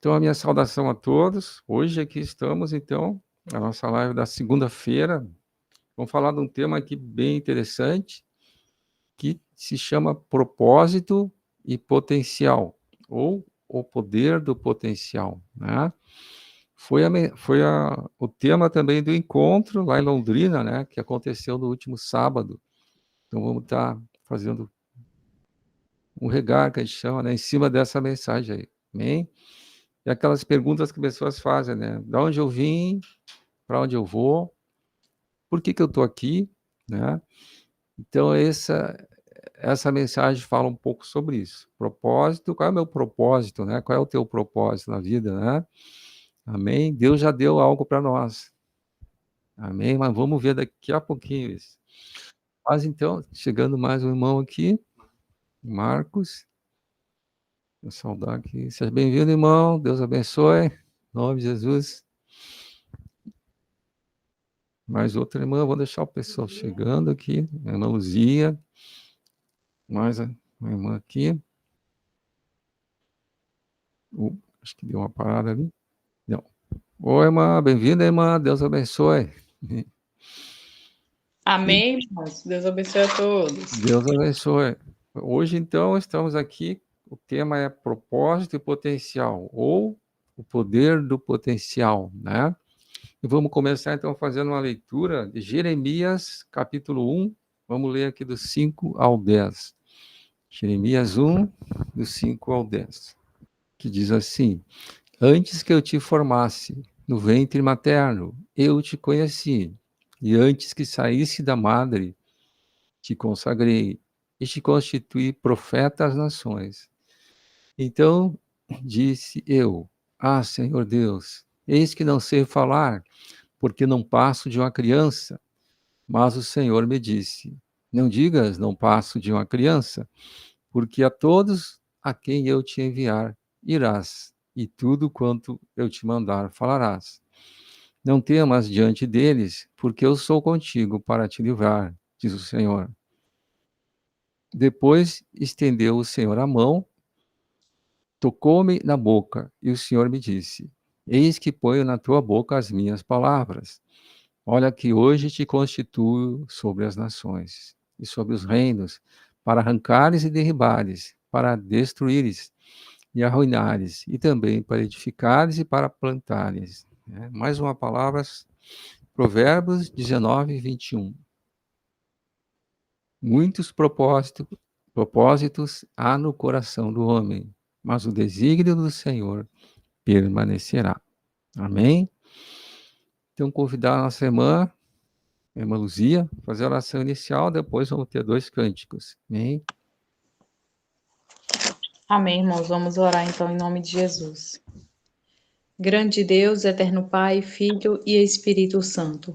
Então, a minha saudação a todos. Hoje aqui estamos, então, na nossa live da segunda-feira. Vamos falar de um tema aqui bem interessante, que se chama propósito e potencial, ou o poder do potencial, né? O tema também do encontro lá em Londrina, né, que aconteceu no último sábado. Então, vamos estar fazendo um regar, que a gente chama, né, em cima dessa mensagem aí. Amém? E aquelas perguntas que as pessoas fazem, né? Da onde eu vim, para onde eu vou, por que que eu estou aqui, né? Então, essa mensagem fala um pouco sobre isso. Propósito, qual é o meu propósito, né? Qual é o teu propósito na vida, né? Amém? Deus já deu algo para nós. Amém? Mas vamos ver daqui a pouquinho isso. Mas então, chegando mais um irmão aqui, Marcos. Vou saudar aqui. Seja bem-vindo, irmão. Deus abençoe. Em nome de Jesus. Mais outra irmã, vou deixar o pessoal chegando aqui. A irmã Luzia. Mais uma irmã aqui. Acho que deu uma parada ali. Não. Oi, irmã. Bem-vinda, irmã. Deus abençoe. Amém, irmãos. Deus abençoe a todos. Deus abençoe. Hoje, então, estamos aqui. O tema é propósito e potencial, ou o poder do potencial, né? E vamos começar, então, fazendo uma leitura de Jeremias, capítulo 1. Vamos ler aqui dos 5 ao 10. Jeremias 1, dos 5 ao 10. Que diz assim: Antes que eu te formasse no ventre materno, eu te conheci. E antes que saísse da madre, te consagrei e te constituí profeta às nações. Então disse eu: Ah, Senhor Deus, eis que não sei falar, porque não passo de uma criança. Mas o Senhor me disse: Não digas, não passo de uma criança, porque a todos a quem eu te enviar irás, e tudo quanto eu te mandar falarás. Não temas diante deles, porque eu sou contigo para te livrar, diz o Senhor. Depois estendeu o Senhor a mão, tocou-me na boca, e o Senhor me disse: Eis que ponho na tua boca as minhas palavras. Olha que hoje te constituo sobre as nações e sobre os reinos, para arrancares e derribares, para destruíres e arruinares, e também para edificares e para plantares. Mais uma palavra, Provérbios 19, 21. Muitos propósitos há no coração do homem, mas o desígnio do Senhor permanecerá. Amém? Então, convidar a nossa irmã Luzia, fazer a oração inicial, depois vamos ter 2 cânticos. Amém? Amém, irmãos. Vamos orar então em nome de Jesus. Grande Deus, eterno Pai, Filho e Espírito Santo.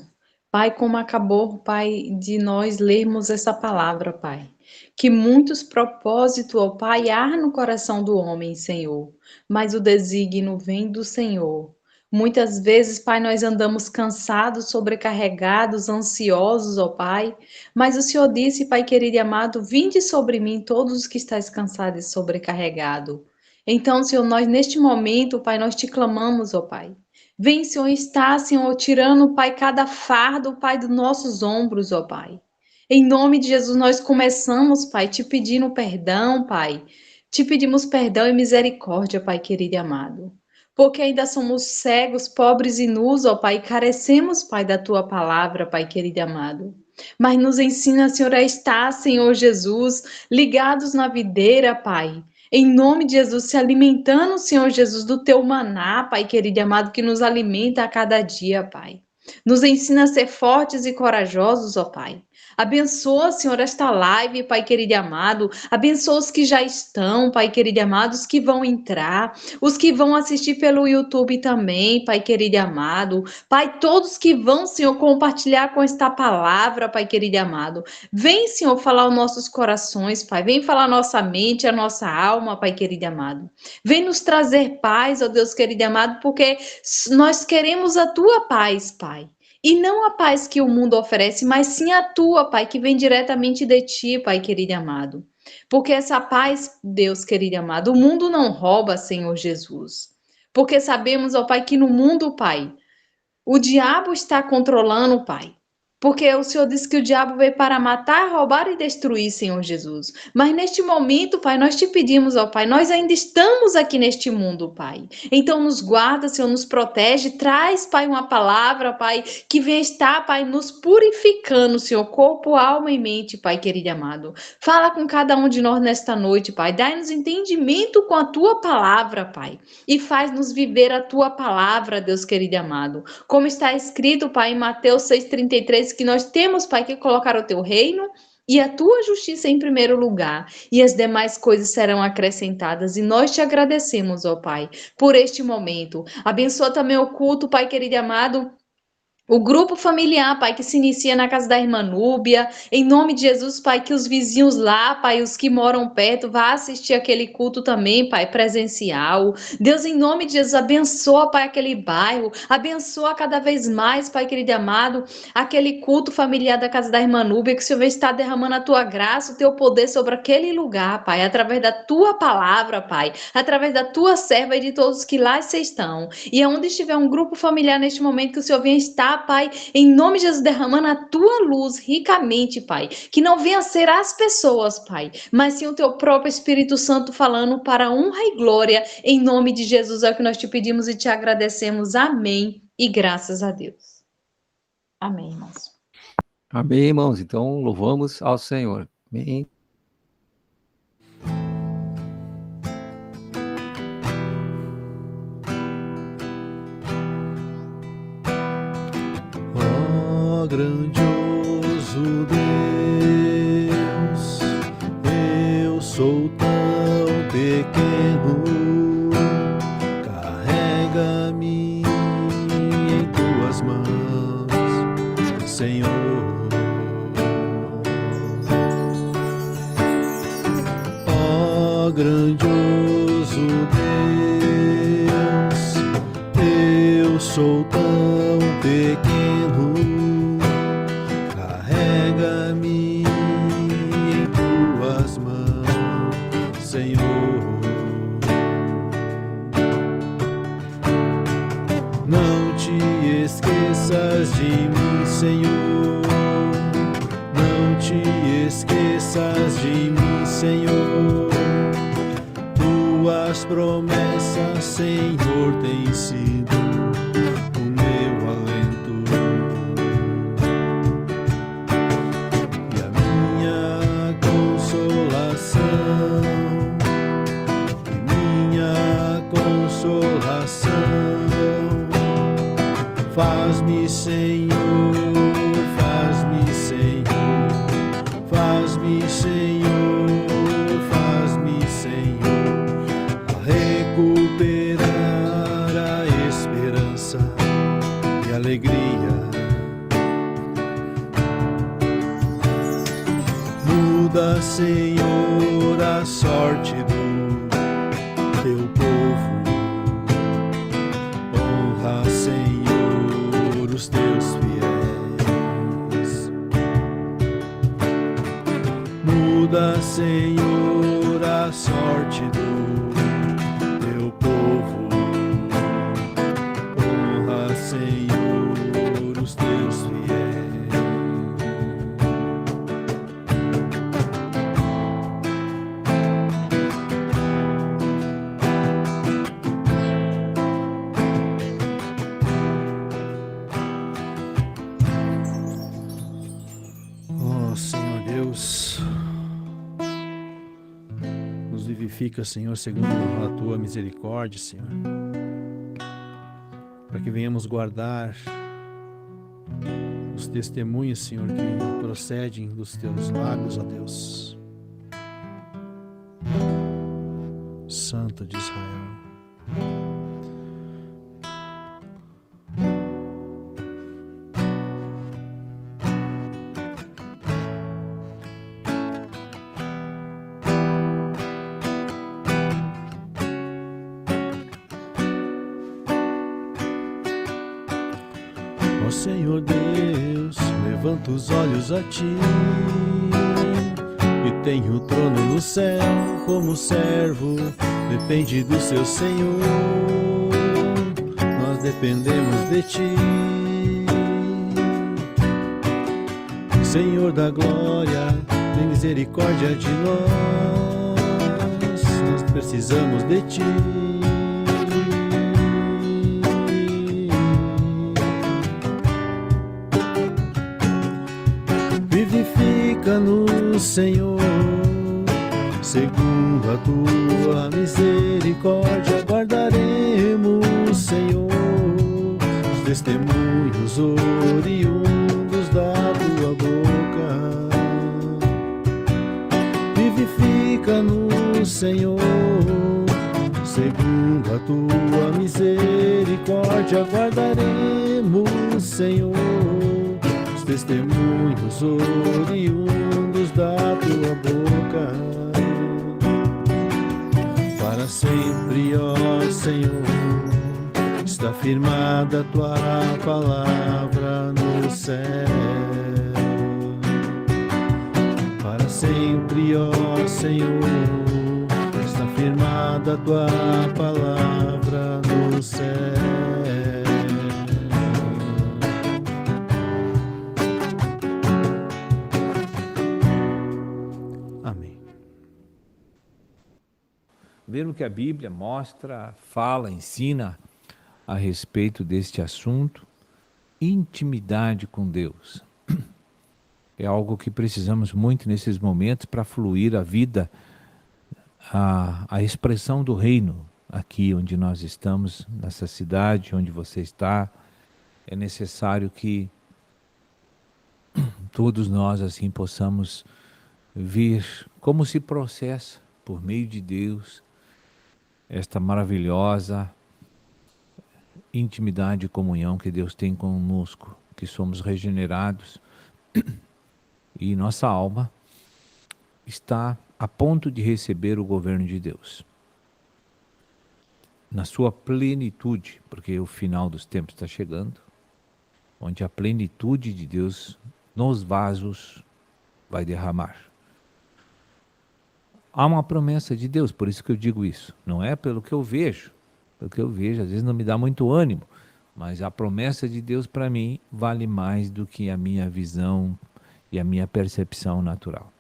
Pai, como acabou, Pai, de nós lermos essa palavra, Pai. Que muitos propósitos, ó Pai, há no coração do homem, Senhor, mas o desígnio vem do Senhor. Muitas vezes, Pai, nós andamos cansados, sobrecarregados, ansiosos, ó Pai, mas o Senhor disse, Pai querido e amado, vinde sobre mim todos os que estáis cansados e sobrecarregados. Então, Senhor, nós neste momento, Pai, nós te clamamos, ó Pai. Vem, Senhor, está, Senhor, tirando, Pai, cada fardo, Pai, dos nossos ombros, ó Pai. Em nome de Jesus, nós começamos, Pai, te pedindo perdão, Pai. Te pedimos perdão e misericórdia, Pai querido e amado. Porque ainda somos cegos, pobres e nus, ó Pai, e carecemos, Pai, da Tua palavra, Pai querido e amado. Mas nos ensina, Senhor, a estar, Senhor Jesus, ligados na videira, Pai. Em nome de Jesus, se alimentando, Senhor Jesus, do teu maná, Pai querido e amado, que nos alimenta a cada dia, Pai. Nos ensina a ser fortes e corajosos, ó Pai. Abençoa, Senhor, esta live, Pai querido e amado. Abençoa os que já estão, Pai querido e amado, os que vão entrar, os que vão assistir pelo YouTube também, Pai querido e amado. Pai, todos que vão, Senhor, compartilhar com esta palavra, Pai querido e amado. Vem, Senhor, falar os nossos corações, Pai. Vem falar a nossa mente, a nossa alma, Pai querido e amado. Vem nos trazer paz, ó Deus querido e amado, porque nós queremos a tua paz, Pai. E não a paz que o mundo oferece, mas sim a tua, Pai, que vem diretamente de ti, Pai querido e amado. Porque essa paz, Deus querido e amado, o mundo não rouba, Senhor Jesus. porque sabemos, ó Pai, que no mundo, Pai, o diabo está controlando, Pai. Porque o Senhor disse que o diabo veio para matar, roubar e destruir, Senhor Jesus. Mas neste momento, Pai, nós te pedimos, ó Pai, nós ainda estamos aqui neste mundo, Pai. Então nos guarda, Senhor, nos protege, traz, Pai, uma palavra, Pai, que venha estar, Pai, nos purificando, Senhor, corpo, alma e mente, Pai, querido e amado. Fala com cada um de nós nesta noite, Pai. Dai-nos entendimento com a Tua palavra, Pai. E faz-nos viver a Tua palavra, Deus querido e amado. Como está escrito, Pai, em Mateus 6,33, que nós temos, Pai, que colocar o Teu reino e a Tua justiça em primeiro lugar, e as demais coisas serão acrescentadas. E nós te agradecemos, ó Pai, por este momento. Abençoa também o culto, Pai querido e amado, o grupo familiar, Pai, que se inicia na casa da irmã Núbia, em nome de Jesus, Pai, que os vizinhos lá, Pai, os que moram perto, vá assistir aquele culto também, Pai, presencial. Deus, em nome de Jesus, abençoa, Pai, aquele bairro, abençoa cada vez mais, Pai, querido e amado, aquele culto familiar da casa da irmã Núbia, que o Senhor vai estar derramando a Tua graça, o Teu poder sobre aquele lugar, Pai, através da Tua palavra, Pai, através da Tua serva e de todos que lá estão. E aonde estiver um grupo familiar neste momento, que o Senhor venha estar, Pai, em nome de Jesus, derramando a Tua luz ricamente, Pai. Que não venha ser as pessoas, Pai, mas sim o Teu próprio Espírito Santo falando para a honra e glória. Em nome de Jesus é o que nós te pedimos e te agradecemos. Amém. E graças a Deus. Amém, irmãos. Amém, irmãos. Então, louvamos ao Senhor. Amém. Grandioso Deus, eu sou tão pequeno, carrega-me em Tuas mãos, Senhor. Ó grandioso Deus, eu sou tão pequeno, carrega-me em Tuas mãos, Senhor. Não te esqueças de mim, Senhor. Não te esqueças de mim, Senhor. Tuas promessas, Senhor, têm sido o meu alento e a minha consolação, e minha consolação. Faz-me, Senhor, faz-me, Senhor, faz-me, Senhor, faz-me, Senhor, a recuperar a esperança e a alegria. Muda, Senhor, a sorte do Teu povo. Honra, Senhor, os Teus fiéis. Muda, Senhor, a sorte do Teu povo. Honra, Senhor, os Teus fiéis. Ó Senhor Deus, nos vivifica, Senhor, segundo a Tua misericórdia, Senhor, para que venhamos guardar os testemunhos, Senhor, que procedem dos Teus lábios, ó Deus, Santo de Israel. Ó Senhor Deus, levanto os olhos a Ti e tenho o trono no céu como servo, depende do Seu Senhor. dependemos de Ti. Senhor da glória, tem misericórdia de nós precisamos de Ti. Vivifica-nos, Senhor, segundo a Tua misericórdia, guardaremos, Senhor, os testemunhos oriundos da Tua boca. Vivifica-nos, Senhor, segundo a Tua misericórdia, guardaremos, Senhor, os testemunhos oriundos da Tua boca. Para sempre, ó Senhor, está firmada a Tua palavra no céu. Para sempre, ó Senhor, está firmada a Tua palavra no céu. Amém. Ver o que a Bíblia mostra, fala, ensina a respeito deste assunto, intimidade com Deus. É algo que precisamos muito nesses momentos para fluir a vida, a expressão do reino aqui onde nós estamos, nessa cidade onde você está. É necessário que todos nós assim possamos ver como se processa por meio de Deus esta maravilhosa intimidade e comunhão que Deus tem conosco, que somos regenerados e nossa alma está a ponto de receber o governo de Deus na sua plenitude, porque o final dos tempos está chegando, onde a plenitude de Deus nos vasos vai derramar. Há uma promessa de Deus, por isso que eu digo isso. Não é pelo que eu vejo. Pelo que eu vejo, às vezes não me dá muito ânimo. Mas a promessa de Deus para mim vale mais do que a minha visão e a minha percepção natural.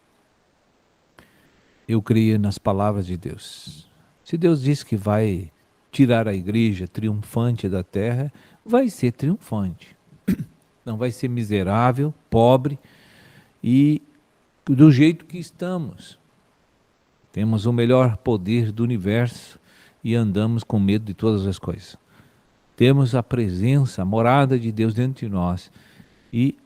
Eu creio nas palavras de Deus. Se Deus diz que vai tirar a igreja triunfante da terra, vai ser triunfante. Não vai ser miserável, pobre e do jeito que estamos. Temos o melhor poder do universo e andamos com medo de todas as coisas. Temos a presença, a morada de Deus dentro de nós e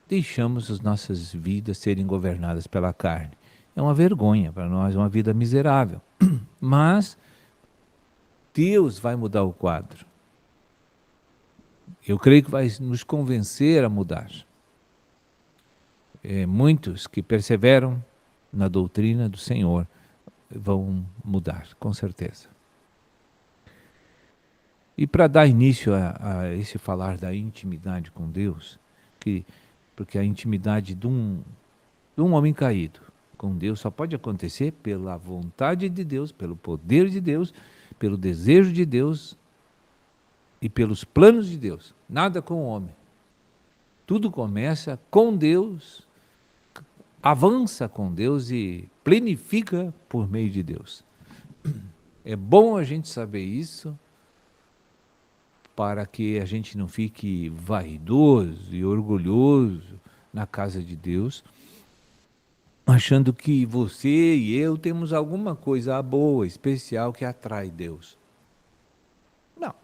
deixamos as nossas vidas serem governadas pela carne. É uma vergonha para nós, uma vida miserável. Mas Deus vai mudar o quadro. Eu creio que vai nos convencer a mudar. Muitos que perseveram na doutrina do Senhor vão mudar, com certeza. E para dar início a esse falar da intimidade com Deus, porque a intimidade de um homem caído com Deus só pode acontecer pela vontade de Deus, pelo poder de Deus, pelo desejo de Deus e pelos planos de Deus. Nada com o homem. Tudo começa com Deus, avança com Deus e plenifica por meio de Deus. É bom a gente saber isso, para que a gente não fique vaidoso e orgulhoso na casa de Deus, achando que você e eu temos alguma coisa boa, especial, que atrai Deus. Não.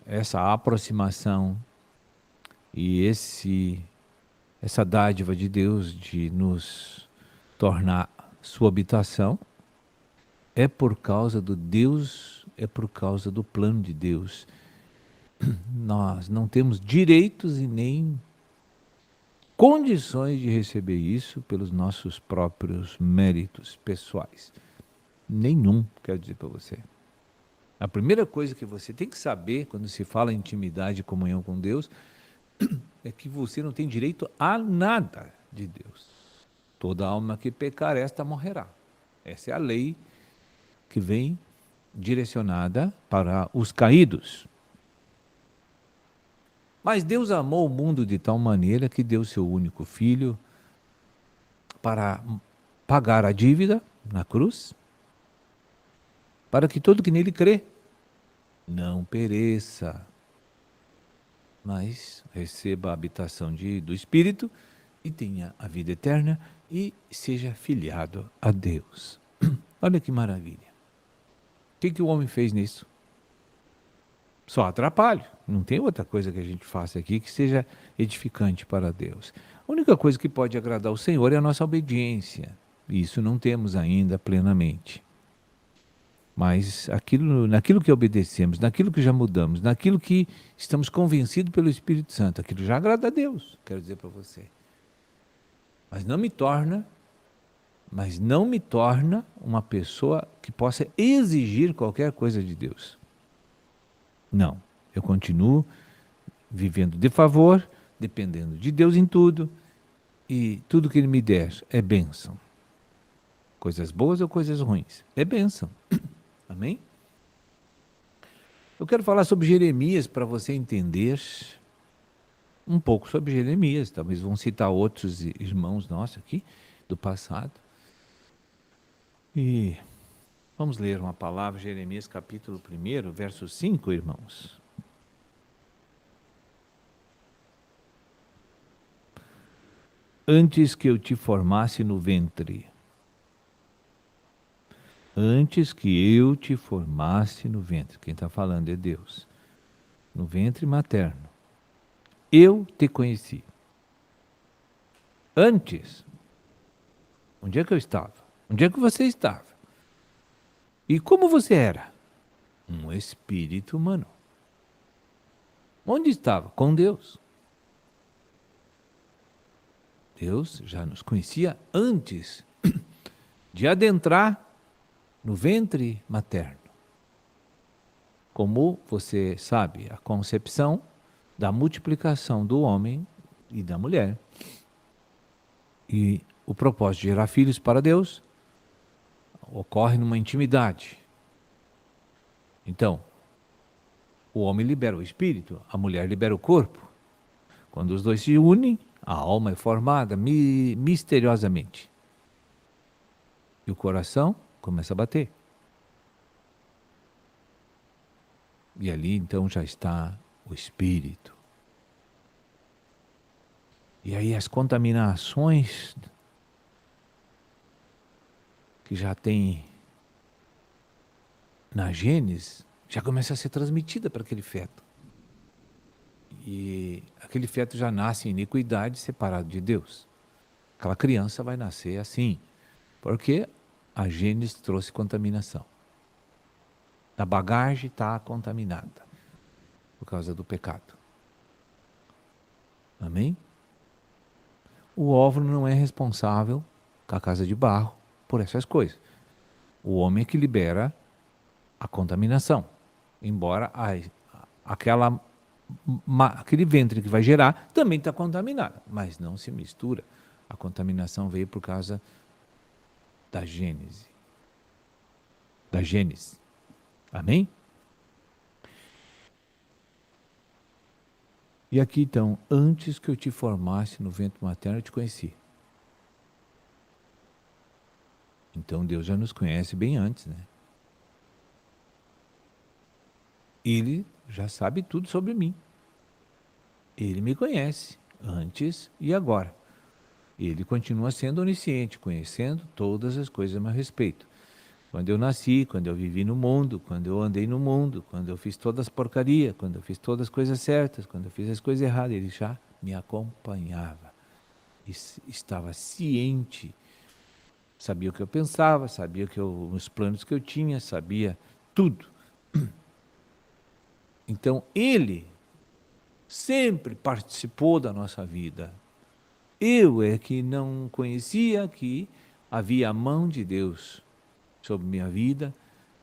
Essa aproximação e essa dádiva de Deus de nos tornar sua habitação é por causa do Deus, é por causa do plano de Deus. Nós não temos direitos e nem condições de receber isso pelos nossos próprios méritos pessoais. Nenhum, quero dizer para você. A primeira coisa que você tem que saber quando se fala em intimidade e comunhão com Deus é que você não tem direito a nada de Deus. Toda alma que pecar, esta morrerá. Essa é a lei que vem direcionada para os caídos. Mas Deus amou o mundo de tal maneira que deu seu único filho para pagar a dívida na cruz, para que todo que nele crê não pereça, mas receba a habitação do Espírito e tenha a vida eterna e seja filiado a Deus. Olha que maravilha. O que o homem fez nisso? Só atrapalho. Não tem outra coisa que a gente faça aqui que seja edificante para Deus. A única coisa que pode agradar o Senhor é a nossa obediência. E isso não temos ainda plenamente. Mas naquilo que obedecemos, naquilo que já mudamos, naquilo que estamos convencidos pelo Espírito Santo, aquilo já agrada a Deus, quero dizer para você. Mas não me torna uma pessoa que possa exigir qualquer coisa de Deus. Não, eu continuo vivendo de favor, dependendo de Deus em tudo, e tudo que Ele me der é bênção. Coisas boas ou coisas ruins, é bênção. Amém? Eu quero falar sobre Jeremias para você entender um pouco sobre Jeremias. Talvez vão citar outros irmãos nossos aqui do passado. E vamos ler uma palavra, Jeremias capítulo 1, verso 5, irmãos. Antes que eu te formasse no ventre, antes que eu te formasse no ventre, quem está falando é Deus, no ventre materno, eu te conheci. Antes, onde é que eu estava? Onde é que você estava? E como você era? Um espírito humano. Onde estava? Com Deus. Deus já nos conhecia antes de adentrar no ventre materno. Como você sabe, a concepção da multiplicação do homem e da mulher e o propósito de gerar filhos para Deus ocorre numa intimidade. Então, o homem libera o espírito, a mulher libera o corpo. Quando os dois se unem, a alma é formada misteriosamente. E o coração começa a bater. E ali então já está o espírito. E aí as contaminações que já tem na gênese já começa a ser transmitida para aquele feto. E aquele feto já nasce em iniquidade, separado de Deus. Aquela criança vai nascer assim, porque a gênese trouxe contaminação. A bagagem está contaminada por causa do pecado. Amém? O óvulo não é responsável, com a casa de barro, por essas coisas. O homem é que libera a contaminação. Embora aquele ventre que vai gerar também está contaminado, mas não se mistura. A contaminação veio por causa da gênese. Da gênese. Amém? E aqui então, antes que eu te formasse no ventre materno, eu te conheci. Então Deus já nos conhece bem antes, né? Ele já sabe tudo sobre mim. Ele me conhece antes e agora. Ele continua sendo onisciente, conhecendo todas as coisas a meu respeito. Quando eu nasci, quando eu vivi no mundo, quando eu andei no mundo, quando eu fiz todas as porcarias, quando eu fiz todas as coisas certas, quando eu fiz as coisas erradas, ele já me acompanhava. Estava ciente, sabia o que eu pensava, sabia os planos que eu tinha, sabia tudo. Então, ele sempre participou da nossa vida. Eu é que não conhecia que havia a mão de Deus sobre minha vida,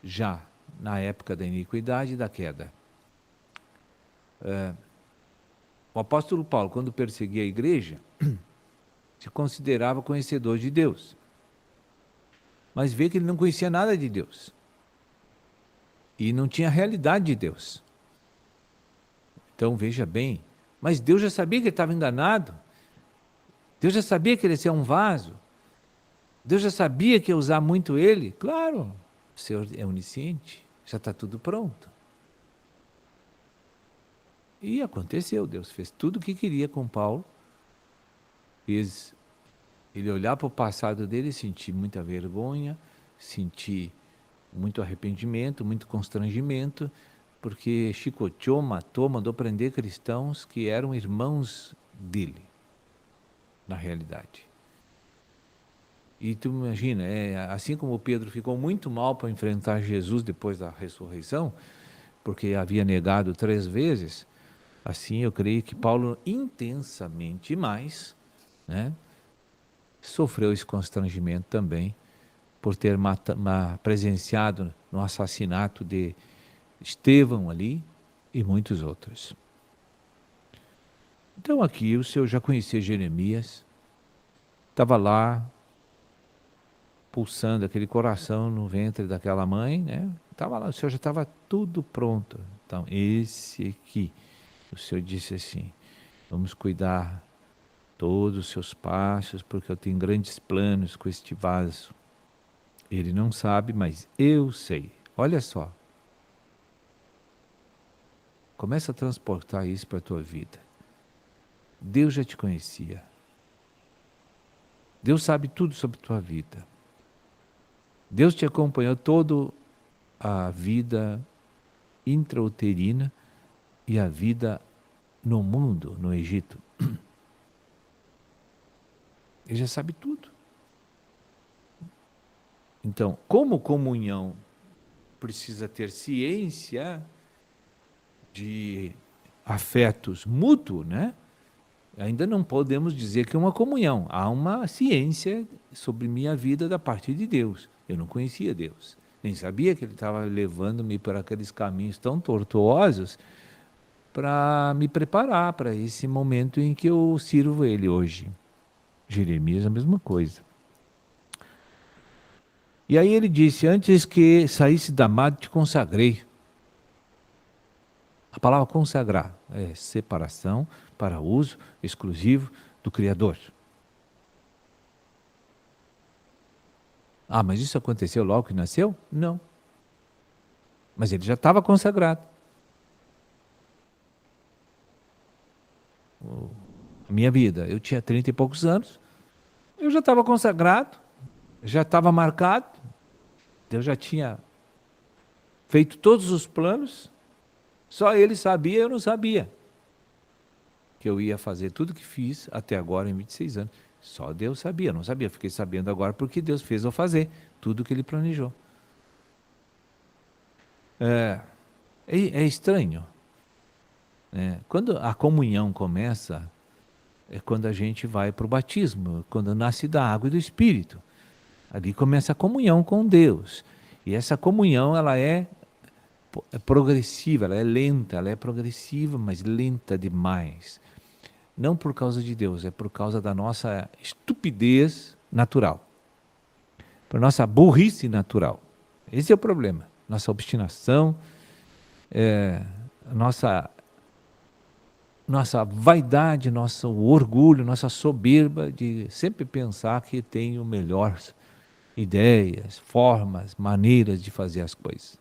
já na época da iniquidade e da queda. O apóstolo Paulo, quando perseguia a igreja, se considerava conhecedor de Deus. Mas vê que ele não conhecia nada de Deus. e não tinha a realidade de Deus. Então, veja bem, mas Deus já sabia que ele estava enganado. Deus já sabia que ele ia ser um vaso. Deus já sabia que ia usar muito ele. Claro, o Senhor é onisciente, já está tudo pronto. E aconteceu, Deus fez tudo o que queria com Paulo. Fez ele olhar para o passado dele e sentir muita vergonha, sentir muito arrependimento, muito constrangimento, porque chicoteou, matou, mandou prender cristãos que eram irmãos dele, na realidade. E tu imagina, assim como Pedro ficou muito mal para enfrentar Jesus depois da ressurreição, porque havia negado 3 vezes, assim eu creio que Paulo intensamente mais, né, sofreu esse constrangimento também, por ter presenciado no assassinato de Estevão ali e muitos outros. Então aqui o Senhor já conhecia Jeremias, estava lá, pulsando aquele coração no ventre daquela mãe, né? Estava lá, o Senhor já estava tudo pronto. Então, esse aqui, o Senhor disse assim, vamos cuidar todos os seus passos, porque eu tenho grandes planos com este vaso. Ele não sabe, mas eu sei. Olha só. Começa a transportar isso para a tua vida. Deus já te conhecia. Deus sabe tudo sobre a tua vida. Deus te acompanhou toda a vida intrauterina e a vida no mundo, no Egito. Ele já sabe tudo. Então, como comunhão precisa ter ciência de afetos mútuos, né? Ainda não podemos dizer que é uma comunhão. Há uma ciência sobre minha vida da parte de Deus. Eu não conhecia Deus. Nem sabia que Ele estava levando-me por aqueles caminhos tão tortuosos para me preparar para esse momento em que eu sirvo Ele hoje. Jeremias, a mesma coisa. E aí ele disse, antes que saísse da Damasco, te consagrei. A palavra consagrar é separação para uso exclusivo do Criador. Ah, mas isso aconteceu logo que nasceu? Não. Mas ele já estava consagrado. A minha vida, eu tinha 30 e poucos anos, eu já estava consagrado, já estava marcado, Deus já tinha feito todos os planos, só Ele sabia, eu não sabia que eu ia fazer tudo que fiz até agora em 26 anos. Só Deus sabia, eu não sabia, fiquei sabendo agora porque Deus fez eu fazer tudo o que Ele planejou. É estranho. Quando a comunhão começa, é quando a gente vai para o batismo, quando nasce da água e do Espírito. Ali começa a comunhão com Deus. E essa comunhão, ela é progressiva, ela é lenta, ela é progressiva, mas lenta demais. Não por causa de Deus, é por causa da nossa estupidez natural. Por nossa burrice natural. Esse é o problema. Nossa obstinação, nossa vaidade, nosso orgulho, nossa soberba de sempre pensar que tenho melhores ideias, formas, maneiras de fazer as coisas.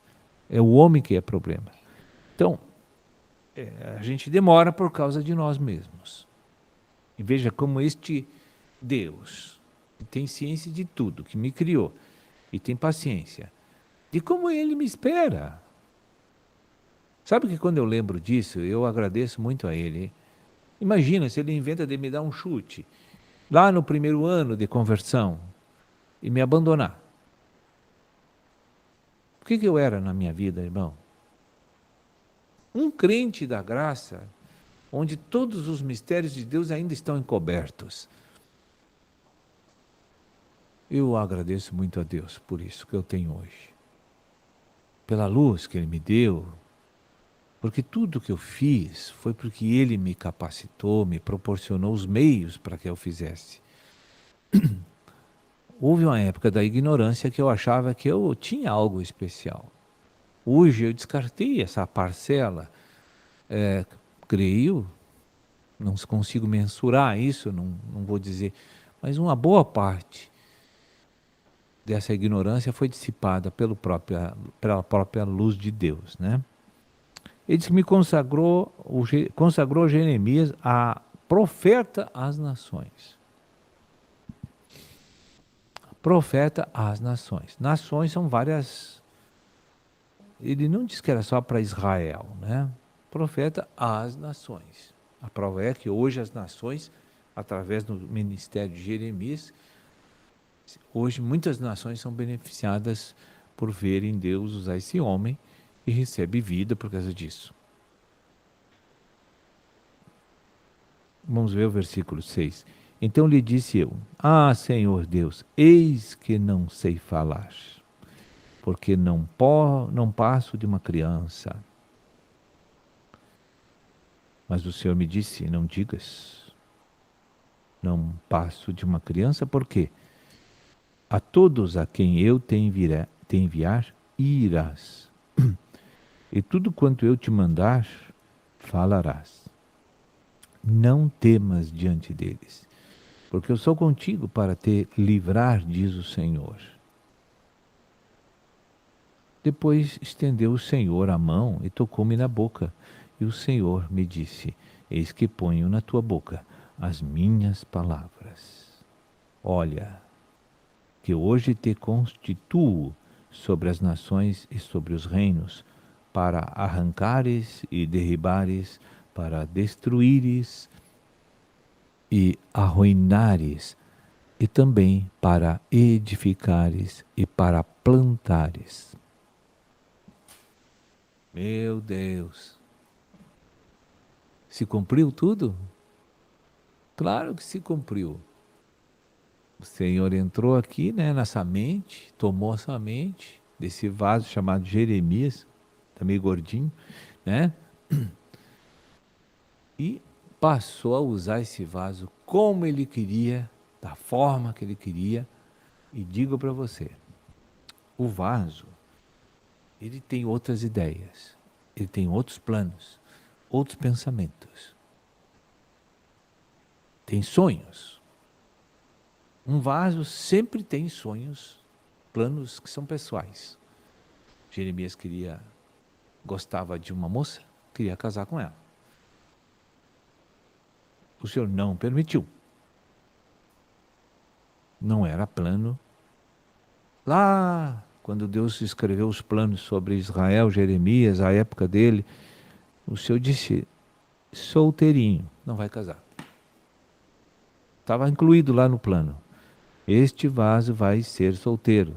É o homem que é problema. Então, a gente demora por causa de nós mesmos. E veja como este Deus, que tem ciência de tudo, que me criou, e tem paciência, de como Ele me espera. Sabe que quando eu lembro disso, eu agradeço muito a Ele. Imagina se Ele inventa de me dar um chute, lá no primeiro ano de conversão, e me abandonar. O que eu era na minha vida, irmão? Um crente da graça, onde todos os mistérios de Deus ainda estão encobertos. Eu agradeço muito a Deus por isso que eu tenho hoje. Pela luz que Ele me deu, porque tudo que eu fiz foi porque Ele me capacitou, me proporcionou os meios para que eu fizesse. Houve uma época da ignorância que eu achava que eu tinha algo especial. Hoje eu descartei essa parcela, creio, não consigo mensurar isso, não vou dizer, mas uma boa parte dessa ignorância foi dissipada pela própria luz de Deus, né? Ele diz que me consagrou Jeremias a profeta às nações. Profeta às nações. Nações são várias. Ele não disse que era só para Israel, né? Profeta às nações. A prova é que hoje as nações, através do ministério de Jeremias, hoje muitas nações são beneficiadas por verem Deus usar esse homem e recebe vida por causa disso. Vamos ver o versículo 6. Então lhe disse eu: Ah, Senhor Deus, eis que não sei falar, porque não passo de uma criança. Mas o Senhor me disse: não digas, não passo de uma criança, por quê? A todos a quem eu te enviar, irás. E tudo quanto eu te mandar, falarás. Não temas diante deles, porque eu sou contigo para te livrar, diz o Senhor. Depois estendeu o Senhor a mão e tocou-me na boca. E o Senhor me disse: eis que ponho na tua boca as minhas palavras. Olha, que hoje te constituo sobre as nações e sobre os reinos, para arrancares e derribares, para destruíres e arruinares, e também para edificares e para plantares. Meu Deus! Se cumpriu tudo? Claro que se cumpriu. O Senhor entrou aqui, né, nessa mente, tomou essa mente, desse vaso chamado Jeremias, tá meio gordinho, né? E passou a usar esse vaso como ele queria, da forma que ele queria. E digo para você, o vaso, ele tem outras ideias, ele tem outros planos, outros pensamentos, tem sonhos. Um vaso sempre tem sonhos, planos que são pessoais. Jeremias gostava de uma moça, queria casar com ela. O Senhor não permitiu. Não era plano. Lá, quando Deus escreveu os planos sobre Israel, Jeremias, a época dele, o Senhor disse: solteirinho, não vai casar. Estava incluído lá no plano. Este vaso vai ser solteiro.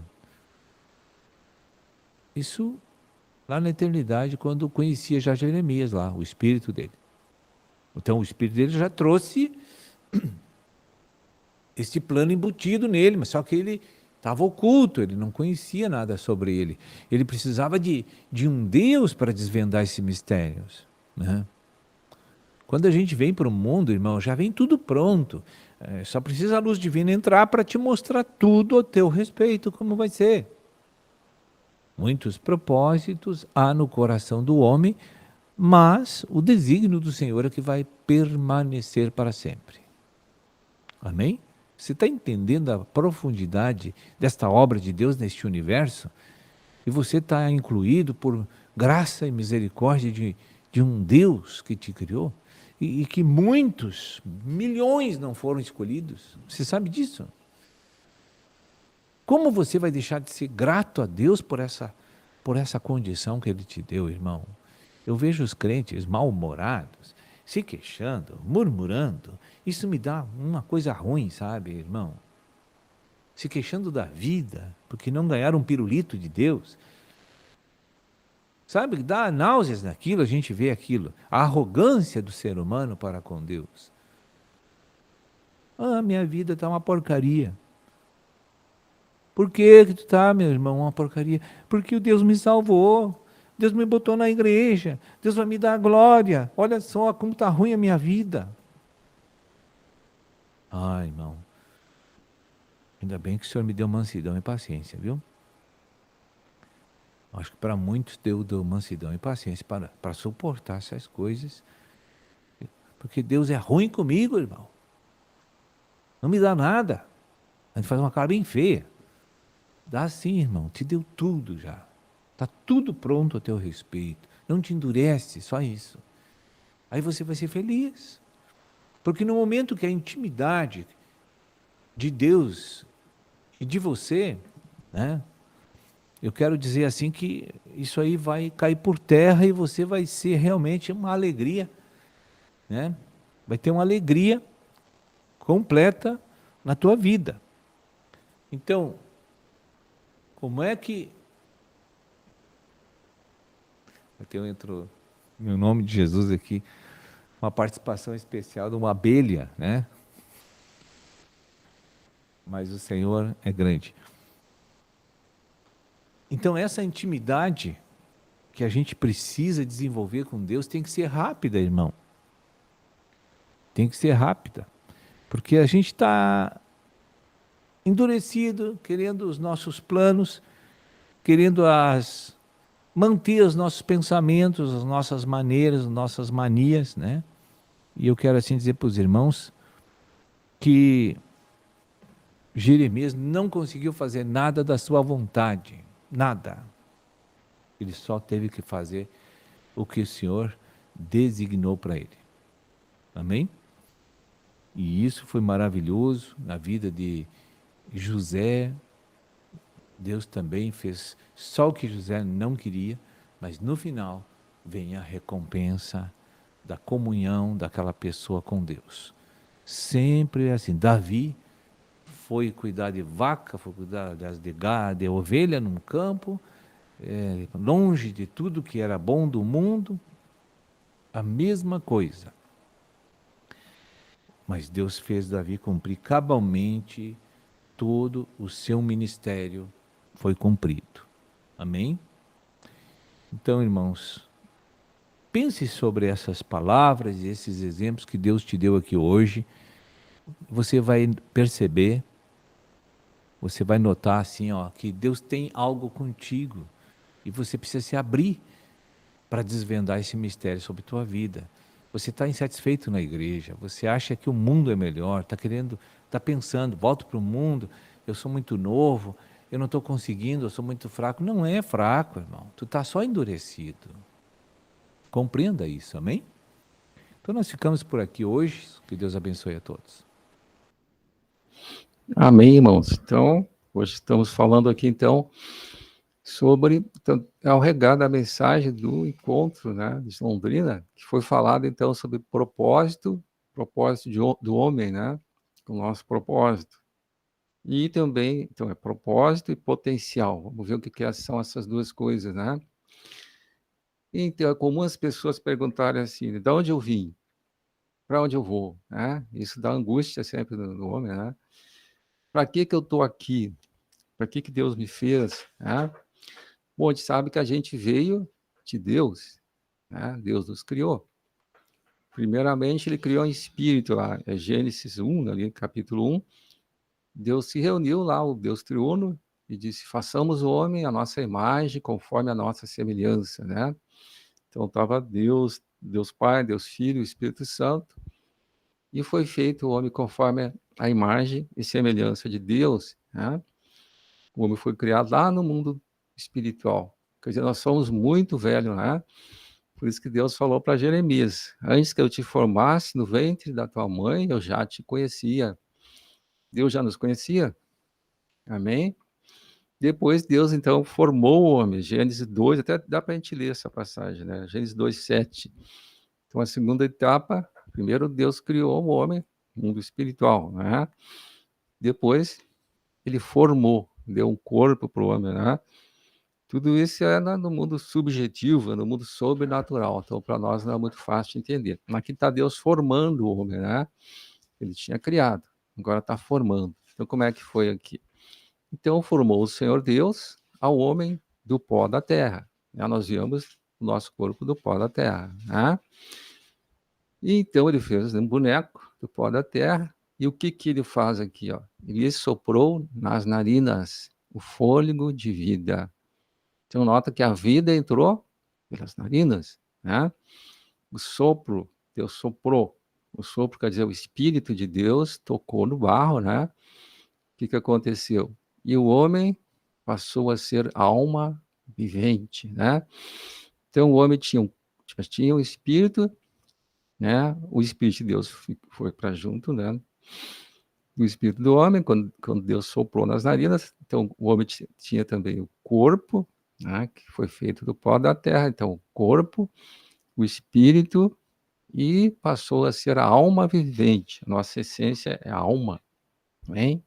Isso lá na eternidade, quando conhecia já Jeremias lá, o espírito dele. Então o espírito dele já trouxe este plano embutido nele, mas só que ele estava oculto, ele não conhecia nada sobre ele. Ele precisava de um Deus para desvendar esses mistérios, né? Quando a gente vem para o mundo, irmão, já vem tudo pronto. Só precisa a luz divina entrar para te mostrar tudo a teu respeito, como vai ser. Muitos propósitos há no coração do homem, mas o desígnio do Senhor é que vai permanecer para sempre. Amém? Você está entendendo a profundidade desta obra de Deus neste universo? E você está incluído por graça e misericórdia de um Deus que te criou? E que muitos, milhões não foram escolhidos. Você sabe disso? Como você vai deixar de ser grato a Deus por essa condição que Ele te deu, irmão? Eu vejo os crentes mal-humorados, se queixando, murmurando. Isso me dá uma coisa ruim, sabe, irmão? Se queixando da vida, porque não ganharam um pirulito de Deus. Sabe, dá náuseas naquilo, a gente vê aquilo. A arrogância do ser humano para com Deus. Ah, minha vida está uma porcaria. Por que tu está, meu irmão, uma porcaria? Porque o Deus me salvou. Deus me botou na igreja. Deus vai me dar a glória. Olha só como está ruim a minha vida. Ai, irmão. Ainda bem que o Senhor me deu mansidão e paciência, viu? Acho que para muitos Deus deu mansidão e paciência para suportar essas coisas. Porque Deus é ruim comigo, irmão. Não me dá nada. A gente faz uma cara bem feia. Dá sim, irmão. Te deu tudo já. Está tudo pronto a teu respeito. Não te endurece, só isso. Aí você vai ser feliz. Porque no momento que a intimidade de Deus e de você, né? Eu quero dizer assim que isso aí vai cair por terra e você vai ser realmente uma alegria, né? Vai ter uma alegria completa na tua vida. Então, como é que... Até eu entro no nome de Jesus aqui, uma participação especial de uma abelha, né? Mas o Senhor é grande. Então, essa intimidade que a gente precisa desenvolver com Deus tem que ser rápida, irmão. Tem que ser rápida. Porque a gente está endurecido, querendo os nossos planos, querendo manter os nossos pensamentos, as nossas maneiras, as nossas manias, né? E eu quero assim dizer para os irmãos que Jeremias não conseguiu fazer nada da sua vontade, nada. Ele só teve que fazer o que o Senhor designou para ele. Amém? E isso foi maravilhoso na vida de José. Deus também fez só o que José não queria, mas no final vem a recompensa da comunhão daquela pessoa com Deus. Sempre é assim. Davi foi cuidar de vaca, foi cuidar de gado, de ovelha num campo, longe de tudo que era bom do mundo, a mesma coisa. Mas Deus fez Davi cumprir cabalmente todo o seu ministério, foi cumprido. Amém? Então, irmãos, pense sobre essas palavras e esses exemplos que Deus te deu aqui hoje. Você vai perceber, você vai notar assim, ó, que Deus tem algo contigo e você precisa se abrir para desvendar esse mistério sobre tua vida. Você está insatisfeito na igreja, você acha que o mundo é melhor, está pensando, volto para o mundo, eu sou muito novo, eu não estou conseguindo, eu sou muito fraco. Não é fraco, irmão, tu está só endurecido. Compreenda isso, amém? Então nós ficamos por aqui hoje, que Deus abençoe a todos. Amém, irmãos. Então, hoje estamos falando aqui, então, sobre ao regado da mensagem do encontro, né, de Londrina, que foi falado, então, sobre propósito do homem, né, o nosso propósito. E também, então, é propósito e potencial. Vamos ver o que são essas duas coisas, né? Então, é comum as pessoas perguntarem assim, de onde eu vim? Para onde eu vou? Né? Isso dá angústia sempre no homem, né? Para que eu estou aqui? Para que Deus me fez? Né? Bom, a gente sabe que a gente veio de Deus, né? Deus nos criou. Primeiramente, ele criou em espírito lá, é Gênesis 1, ali, capítulo 1. Deus se reuniu lá, o Deus triuno, e disse, façamos o homem a nossa imagem, conforme a nossa semelhança, né? Então, estava Deus Pai, Deus Filho, Espírito Santo, e foi feito o homem conforme a imagem e semelhança de Deus, né? O homem foi criado lá no mundo espiritual. Quer dizer, nós somos muito velhos, né? Por isso que Deus falou para Jeremias, antes que eu te formasse no ventre da tua mãe, eu já te conhecia. Deus já nos conhecia. Amém? Depois Deus, então, formou o homem. Gênesis 2, até dá para a gente ler essa passagem, né? Gênesis 2, 7. Então, a segunda etapa, primeiro Deus criou o homem, mundo espiritual, né? Depois, ele formou, deu um corpo para o homem, né? Tudo isso é no mundo subjetivo, no mundo sobrenatural. Então, para nós não é muito fácil de entender. Mas aqui está Deus formando o homem, né? Ele tinha criado, agora está formando. Então, como é que foi aqui? Então, formou o Senhor Deus ao homem do pó da terra. Nós viemos o nosso corpo do pó da terra, né? E então, ele fez um boneco do pó da terra. E o que ele faz aqui? Ó? Ele soprou nas narinas o fôlego de vida. Então, nota que a vida entrou pelas narinas, né? O sopro, Deus soprou. O sopro quer dizer o Espírito de Deus tocou no barro, né? O que aconteceu? E o homem passou a ser alma vivente, né? Então, o homem tinha um espírito, né? O Espírito de Deus foi para junto, né? O espírito do homem, quando Deus soprou nas narinas, então o homem tinha também o corpo, né? Que foi feito do pó da terra. Então, o corpo, o espírito, e passou a ser a alma vivente. A nossa essência é a alma, hein?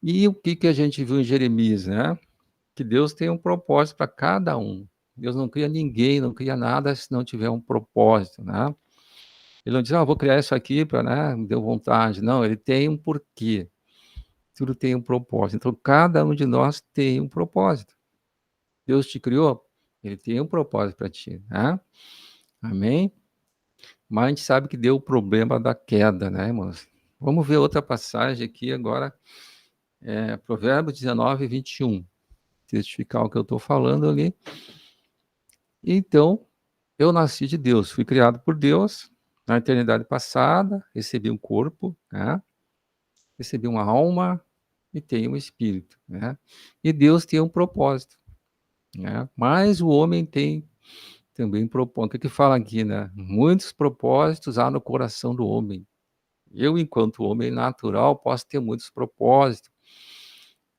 E o que a gente viu em Jeremias, né? Que Deus tem um propósito para cada um. Deus não cria ninguém, não cria nada se não tiver um propósito, né? Ele não diz, vou criar isso aqui para, né, me deu vontade. Não, ele tem um porquê. Tudo tem um propósito. Então, cada um de nós tem um propósito. Deus te criou, ele tem um propósito para ti, né? Amém? Mas a gente sabe que deu o problema da queda, né, irmãos? Vamos ver outra passagem aqui agora, Provérbios 19, 21. Testificar o que eu estou falando ali. Então, eu nasci de Deus, fui criado por Deus na eternidade passada, recebi um corpo, né? Recebi uma alma e tenho um espírito, né? E Deus tem um propósito, né? Mas o homem tem também propósito. O que fala aqui, né? Muitos propósitos há no coração do homem. Eu, enquanto homem natural, posso ter muitos propósitos.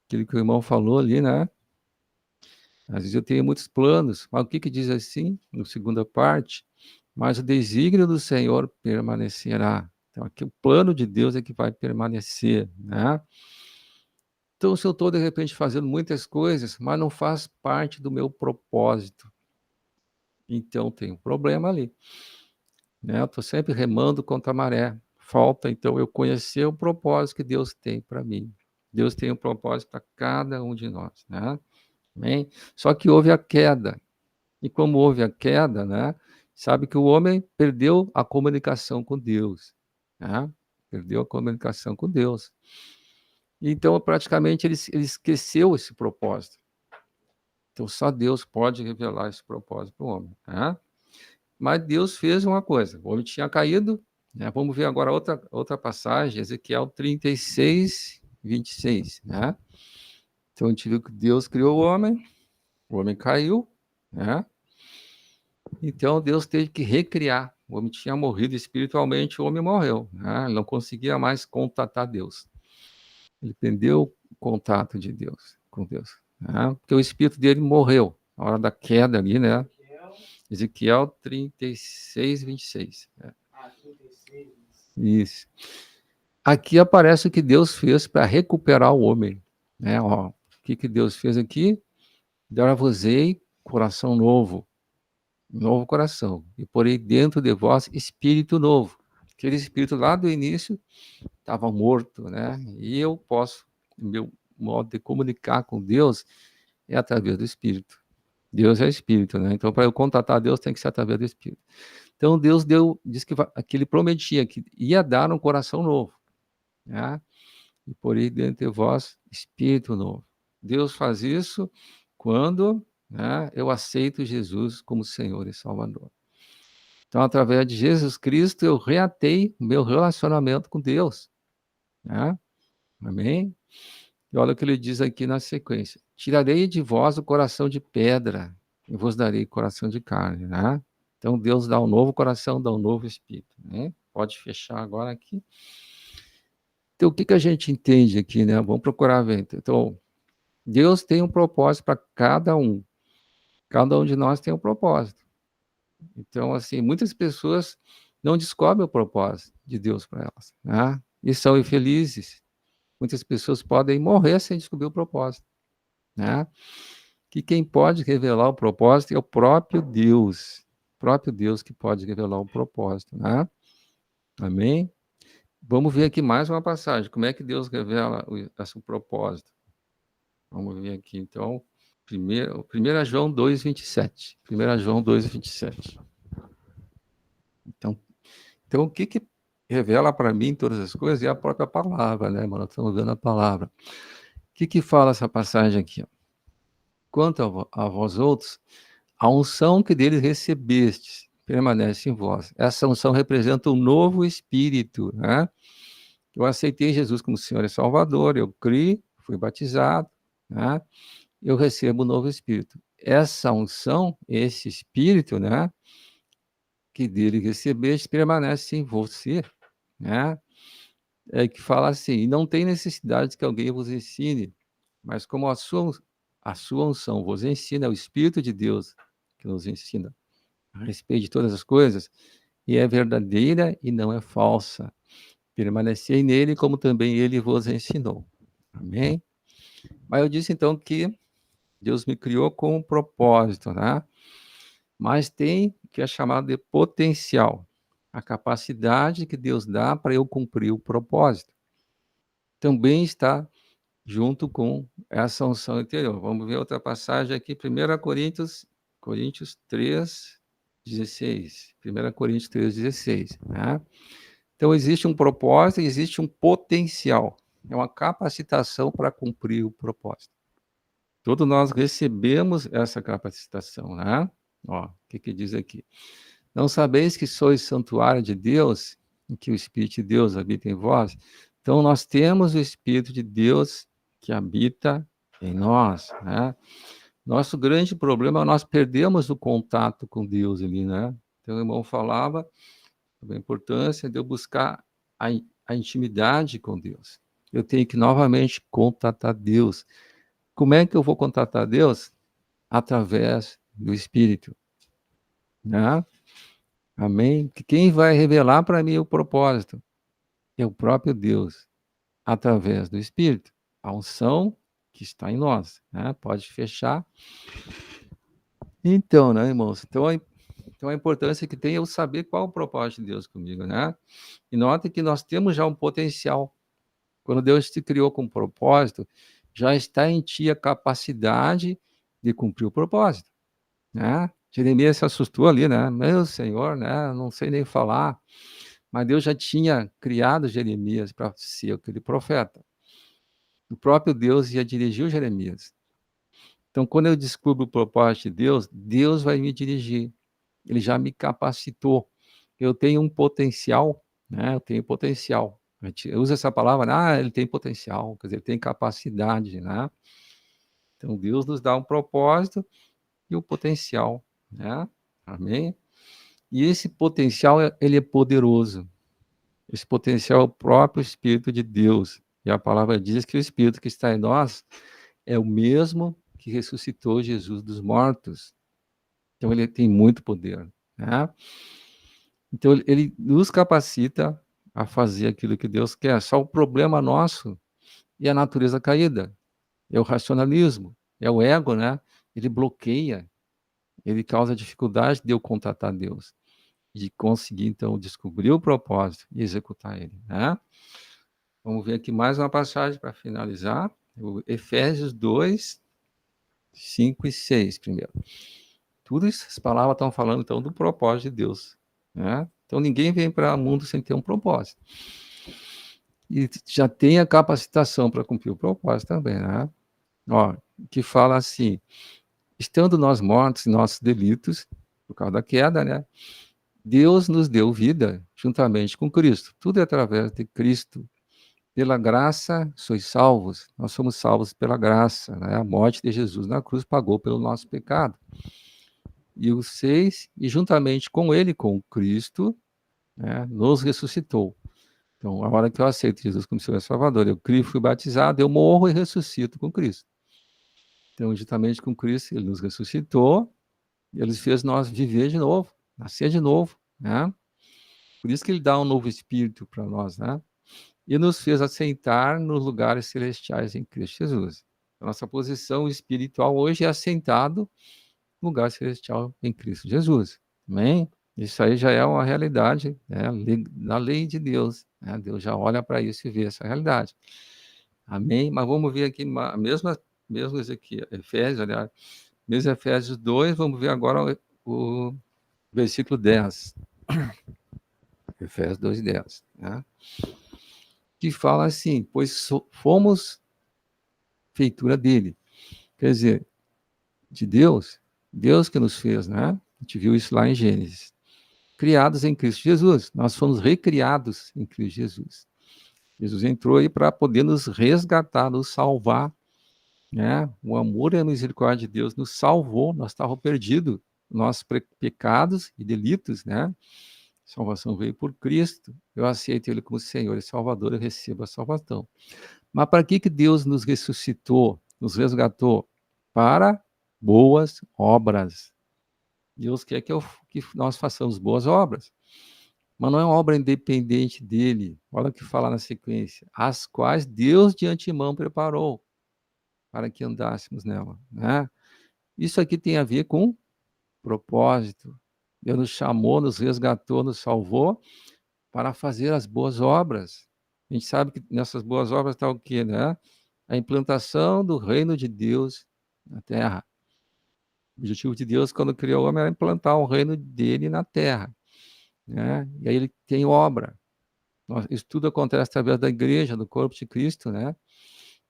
Aquilo que o irmão falou ali, né? Às vezes eu tenho muitos planos, mas o que diz assim, na segunda parte? Mas o desígnio do Senhor permanecerá. Então, aqui o plano de Deus é que vai permanecer, né? Então, se eu estou, de repente, fazendo muitas coisas, mas não faz parte do meu propósito, então tem um problema ali, né? Eu estou sempre remando contra a maré. Falta, então, eu conhecer o propósito que Deus tem para mim. Deus tem um propósito para cada um de nós, né? Amém? Só que houve a queda. E como houve a queda, né? Sabe que o homem perdeu a comunicação com Deus, né? Perdeu a comunicação com Deus. Então, praticamente, ele esqueceu esse propósito. Então, só Deus pode revelar esse propósito para o homem, né? Mas Deus fez uma coisa. O homem tinha caído, né? Vamos ver agora outra passagem, Ezequiel 36, 26, né? Então, a gente viu que Deus criou o homem caiu, né? Então, Deus teve que recriar. O homem tinha morrido espiritualmente, o homem morreu, né? Ele não conseguia mais contatar Deus. Ele perdeu o contato de Deus, com Deus, né? Porque o espírito dele morreu na hora da queda ali, né? Ezequiel 36, 26. Né? 36. Isso. Aqui aparece o que Deus fez para recuperar o homem, né? Ó, o que Deus fez aqui? Dar-vos-ei coração novo coração, e porei dentro de vós espírito novo. Aquele espírito lá do início estava morto, né? E eu posso, o meu modo de comunicar com Deus é através do espírito. Deus é espírito, né? Então, para eu contatar Deus, tem que ser através do espírito. Então, Deus disse que ele prometia que ia dar um coração novo, né? E porei dentro de vós espírito novo. Deus faz isso quando, né, eu aceito Jesus como Senhor e Salvador. Então, através de Jesus Cristo, eu reatei o meu relacionamento com Deus, né? Amém? E olha o que ele diz aqui na sequência. Tirarei de vós o coração de pedra e vos darei coração de carne, né? Então, Deus dá um novo coração, dá um novo espírito, né? Pode fechar agora aqui. Então, o que a gente entende aqui, né? Vamos procurar ver. Então, Deus tem um propósito para cada um. Cada um de nós tem um propósito. Então, assim, muitas pessoas não descobrem o propósito de Deus para elas, né? E são infelizes. Muitas pessoas podem morrer sem descobrir o propósito, né? Que quem pode revelar o propósito é o próprio Deus que pode revelar o propósito, né? Amém? Vamos ver aqui mais uma passagem, como é que Deus revela esse propósito. Vamos ver aqui, então, 1 João 2,27. 1 João 2,27. Então, o que revela para mim todas as coisas é a própria palavra, né, mano? Estamos vendo a palavra. O que fala essa passagem aqui? Ó? quanto a vós outros, a unção que dele recebestes permanece em vós. Essa unção representa um novo espírito, né? Eu aceitei Jesus como Senhor e Salvador, eu criei, fui batizado, né? Eu recebo um novo espírito. Essa unção, esse espírito, né, que dele recebeste, permanece em você, né? É que fala assim: "E não tem necessidade que alguém vos ensine, mas como a sua unção vos ensina, é o Espírito de Deus que nos ensina a respeito de todas as coisas, e é verdadeira e não é falsa. Permanecei nele, como também ele vos ensinou." Amém? Mas eu disse então que Deus me criou com um propósito, né? Mas tem o que é chamado de potencial, a capacidade que Deus dá para eu cumprir o propósito. Também está junto com essa unção interior. Vamos ver outra passagem aqui, 1 Coríntios 3:16. 1 Coríntios 3:16, né? Então existe um propósito e existe um potencial. É uma capacitação para cumprir o propósito. Todos nós recebemos essa capacitação, né? Ó, o que diz aqui? Não sabeis que sois santuário de Deus, em que o Espírito de Deus habita em vós? Então nós temos o Espírito de Deus que habita em nós, né? Nosso grande problema é nós perdemos o contato com Deus ali, né? Então o irmão falava sobre a importância de eu buscar a intimidade com Deus. Eu tenho que novamente contatar Deus. Como é que eu vou contatar Deus? Através do Espírito, né? Amém? Que quem vai revelar para mim o propósito é o próprio Deus, através do Espírito. A unção que está em nós, né? Pode fechar. Então, né, irmãos? Então a importância que tem é eu saber qual o propósito de Deus comigo, né? E note que nós temos já um potencial. Quando Deus te criou com um propósito, já está em ti a capacidade de cumprir o propósito, né? Jeremias se assustou ali, né? Meu Senhor, né? Não sei nem falar. Mas Deus já tinha criado Jeremias para ser aquele profeta. O próprio Deus já dirigiu Jeremias. Então, quando eu descubro o propósito de Deus, Deus vai me dirigir. Ele já me capacitou. Eu tenho um potencial, né? Eu tenho potencial. A gente usa essa palavra, ele tem potencial, quer dizer, ele tem capacidade, né? Então, Deus nos dá um propósito e o potencial, né? Amém? E esse potencial, ele é poderoso. Esse potencial é o próprio Espírito de Deus. E a palavra diz que o Espírito que está em nós é o mesmo que ressuscitou Jesus dos mortos. Então, ele tem muito poder, né? Então, ele nos capacita a fazer aquilo que Deus quer. Só o problema nosso é a natureza caída, é o racionalismo, é o ego, né? Ele bloqueia, ele causa dificuldade de eu contatar Deus, de conseguir, então, descobrir o propósito e executar ele, né? Vamos ver aqui mais uma passagem para finalizar. O Efésios 2, 5 e 6 primeiro. Tudo essas palavras estão falando, então, do propósito de Deus, né? Então, ninguém vem para o mundo sem ter um propósito. E já tem a capacitação para cumprir o propósito também, né? Ó, que fala assim: estando nós mortos em nossos delitos, por causa da queda, né? Deus nos deu vida juntamente com Cristo. Tudo é através de Cristo. Pela graça sois salvos. Nós somos salvos pela graça, né? A morte de Jesus na cruz pagou pelo nosso pecado. E o 6, e juntamente com ele, com Cristo, né, nos ressuscitou. Então, a hora que eu aceito Jesus como Senhor e Salvador, eu crio, fui batizado, eu morro e ressuscito com Cristo. Então, juntamente com Cristo, ele nos ressuscitou, e ele fez nós viver de novo, nascer de novo, né? Por isso que ele dá um novo espírito para nós, né? E nos fez assentar nos lugares celestiais em Cristo Jesus. A nossa posição espiritual hoje é assentado no lugar celestial em Cristo Jesus. Amém? Isso aí já é uma realidade, né? Na lei de Deus, né? Deus já olha para isso e vê essa realidade. Amém? Mas vamos ver aqui, mesmo aqui, Efésios, aliás, mesmo Efésios 2, vamos ver agora o versículo 10. Efésios 2, 10, né? Que fala assim: pois fomos feitura dele. Quer dizer, de Deus, Deus que nos fez, né? A gente viu isso lá em Gênesis. Criados em Cristo Jesus. Nós fomos recriados em Cristo Jesus. Jesus entrou aí para poder nos resgatar, nos salvar, né? O amor e a misericórdia de Deus nos salvou, nós estávamos perdidos, nossos pecados e delitos, né? Salvação veio por Cristo. Eu aceito Ele como Senhor e Salvador, eu recebo a salvação. Mas para que Deus nos ressuscitou, nos resgatou? Para boas obras. Deus quer que nós façamos boas obras. Mas não é uma obra independente dele. Olha o que fala na sequência. As quais Deus de antemão preparou para que andássemos nela, né? Isso aqui tem a ver com propósito. Deus nos chamou, nos resgatou, nos salvou para fazer as boas obras. A gente sabe que nessas boas obras está o quê, né? A implantação do reino de Deus na terra. O objetivo de Deus, quando criou o homem, era implantar o reino dele na terra, né? E aí ele tem obra. Isso tudo acontece através da igreja, do corpo de Cristo, né?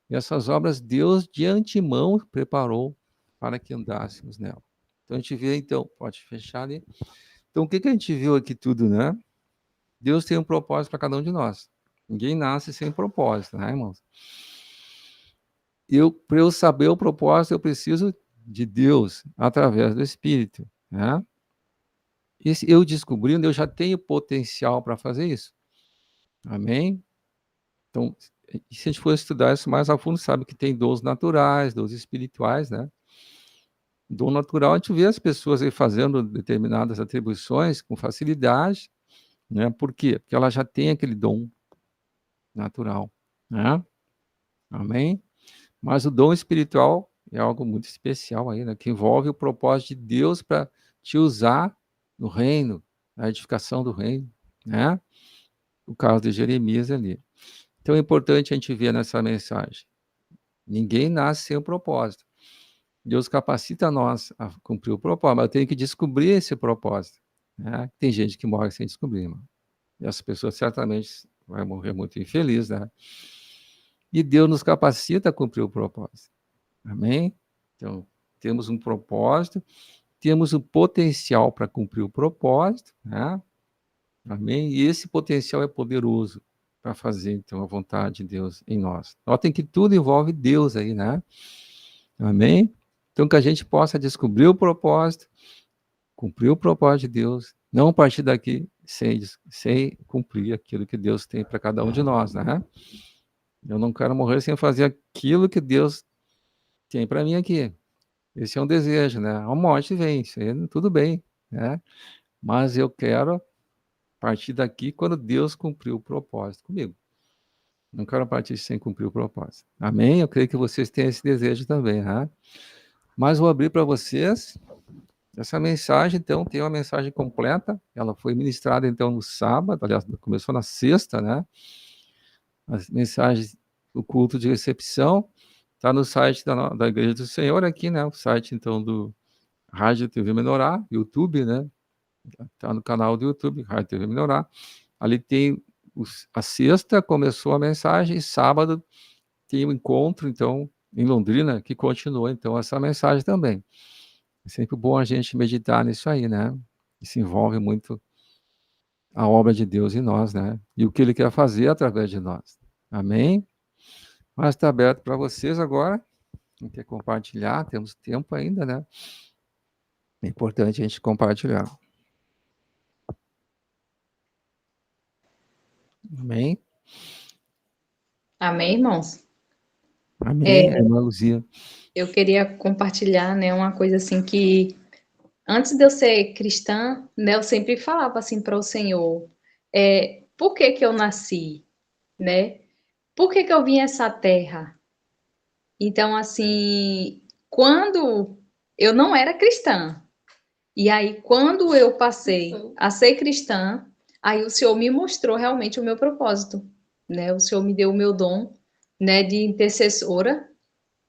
E essas obras Deus de antemão preparou para que andássemos nela. Então a gente vê, então, pode fechar ali. Então o que a gente viu aqui tudo, né? Deus tem um propósito para cada um de nós. Ninguém nasce sem propósito, né, irmãos? Para eu saber o propósito, eu preciso de Deus através do Espírito, né? E se eu descobrindo, eu já tenho potencial para fazer isso. Amém? Então, se a gente for estudar isso mais a fundo, sabe que tem dons naturais, dons espirituais, né? Dom natural, a gente vê as pessoas aí fazendo determinadas atribuições com facilidade, né? Por quê? Porque ela já tem aquele dom natural, né? Amém? Mas o dom espiritual é algo muito especial aí, né? Que envolve o propósito de Deus para te usar no reino, na edificação do reino, né? O caso de Jeremias ali. Então é importante a gente ver nessa mensagem. Ninguém nasce sem um propósito. Deus capacita nós a cumprir o propósito, mas eu tenho que descobrir esse propósito, né? Tem gente que morre sem descobrir, mano. E essa pessoa certamente vai morrer muito infeliz, né? E Deus nos capacita a cumprir o propósito. Amém? Então, temos um propósito, temos o potencial para cumprir o propósito, né? Amém? E esse potencial é poderoso para fazer, então, a vontade de Deus em nós. Notem que tudo envolve Deus aí, né? Amém? Então, que a gente possa descobrir o propósito, cumprir o propósito de Deus, não partir daqui sem cumprir aquilo que Deus tem para cada um de nós, né? Eu não quero morrer sem fazer aquilo que Deus tem para mim aqui. Esse é um desejo, né? A morte vem, isso aí, tudo bem, né? Mas eu quero partir daqui quando Deus cumpriu o propósito comigo. Não quero partir sem cumprir o propósito. Amém? Eu creio que vocês têm esse desejo também, né? Mas vou abrir para vocês essa mensagem, então, tem uma mensagem completa. Ela foi ministrada, então, no sábado, aliás, começou na sexta, né? As mensagens do culto de recepção. Está no site da Igreja do Senhor aqui, né? O site, então, do Rádio TV Menorá, YouTube, né? Está no canal do YouTube, Rádio TV Menorá. Ali tem a sexta, começou a mensagem, e sábado tem um encontro, então, em Londrina, que continua, então, essa mensagem também. É sempre bom a gente meditar nisso aí, né? Isso envolve muito a obra de Deus em nós, né? E o que Ele quer fazer através de nós. Amém? Mas está aberto para vocês agora. Quem quer compartilhar, temos tempo ainda, né? É importante a gente compartilhar. Amém? Amém, irmãos? Amém, irmã Luzia. Eu queria compartilhar, né, uma coisa assim que antes de eu ser cristã, né, eu sempre falava assim para o Senhor, por que que eu nasci, né? Por que que eu vim a essa terra? Então, assim, quando eu não era cristã, e aí quando eu passei a ser cristã, aí o Senhor me mostrou realmente o meu propósito, né? O Senhor me deu o meu dom, né, de intercessora,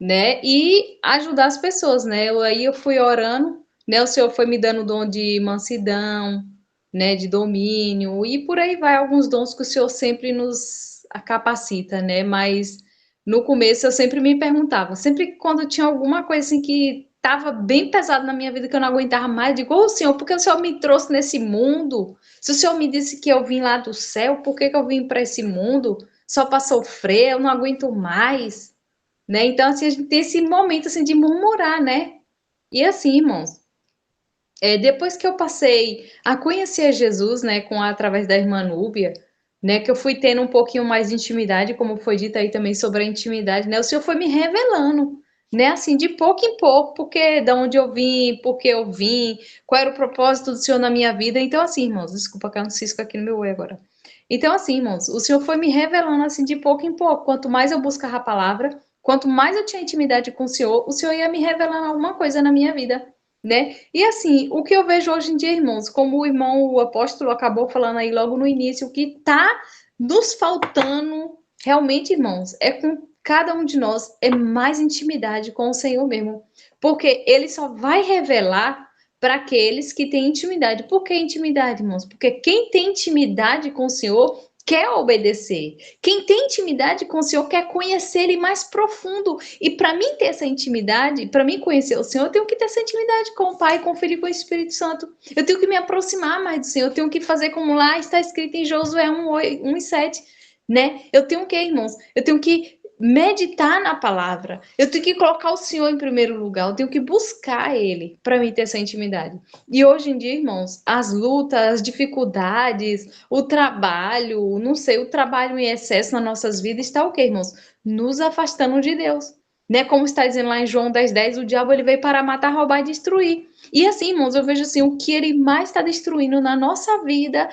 né? E ajudar as pessoas, né? Aí eu fui orando, né? O Senhor foi me dando o dom de mansidão, né? De domínio, e por aí vai alguns dons que o Senhor sempre nos capacita, né? Mas no começo eu sempre me perguntava, sempre quando tinha alguma coisa assim que estava bem pesado na minha vida, que eu não aguentava mais. Eu digo, ô Senhor, por que o Senhor me trouxe nesse mundo? Se o Senhor me disse que eu vim lá do céu, por que eu vim para esse mundo? Só para sofrer, eu não aguento mais, né? Então, assim, a gente tem esse momento, assim, de murmurar, né? E assim, irmãos, depois que eu passei a conhecer Jesus, né, através da irmã Núbia, né, que eu fui tendo um pouquinho mais de intimidade, como foi dito aí também sobre a intimidade, né, o Senhor foi me revelando, né, assim, de pouco em pouco, porque da onde eu vim, por que eu vim, qual era o propósito do Senhor na minha vida. Então, assim, irmãos, desculpa, caiu um cisco aqui no meu olho agora. Então, assim, irmãos, o Senhor foi me revelando, assim, de pouco em pouco. Quanto mais eu buscava a palavra, quanto mais eu tinha intimidade com o Senhor ia me revelando alguma coisa na minha vida, né? E assim, o que eu vejo hoje em dia, irmãos, como o apóstolo acabou falando aí logo no início, o que está nos faltando realmente, irmãos, é com cada um de nós é mais intimidade com o Senhor mesmo, porque ele só vai revelar para aqueles que têm intimidade. Por que intimidade, irmãos? Porque quem tem intimidade com o Senhor quer obedecer. Quem tem intimidade com o Senhor quer conhecer Ele mais profundo. E para mim ter essa intimidade, para mim conhecer o Senhor, eu tenho que ter essa intimidade com o Pai, com o Filho e com o Espírito Santo. Eu tenho que me aproximar mais do Senhor. Eu tenho que fazer como lá está escrito em Josué 1:7, né? Eu tenho que, irmãos, eu tenho que meditar na palavra. Eu tenho que colocar o Senhor em primeiro lugar. Eu tenho que buscar Ele para mim ter essa intimidade. E hoje em dia, irmãos, as lutas, as dificuldades, o trabalho, não sei, o trabalho em excesso nas nossas vidas está o quê, irmãos? Nos afastando de Deus. Né? Como está dizendo lá em João 10:10, o diabo ele veio para matar, roubar e destruir. E assim, irmãos, eu vejo assim, o que ele mais está destruindo na nossa vida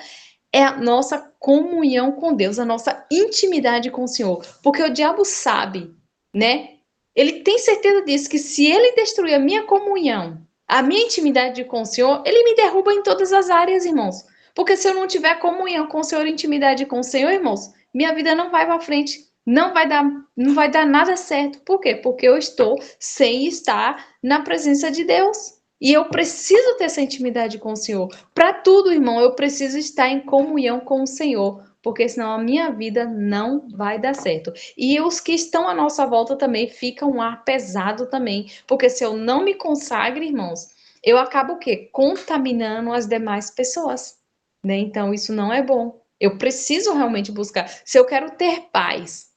é a nossa comunhão com Deus, a nossa intimidade com o Senhor. Porque o diabo sabe, né? Ele tem certeza disso, que se ele destruir a minha comunhão, a minha intimidade com o Senhor, ele me derruba em todas as áreas, irmãos. Porque se eu não tiver comunhão com o Senhor, intimidade com o Senhor, irmãos, minha vida não vai para frente. Não vai dar nada certo. Por quê? Porque eu estou sem estar na presença de Deus. E eu preciso ter essa intimidade com o Senhor. Para tudo, irmão, eu preciso estar em comunhão com o Senhor, porque senão a minha vida não vai dar certo. E os que estão à nossa volta também ficam um ar pesado também, porque se eu não me consagro, irmãos, eu acabo o quê? Contaminando as demais pessoas, né? Então isso não é bom. Eu preciso realmente buscar. Se eu quero ter paz,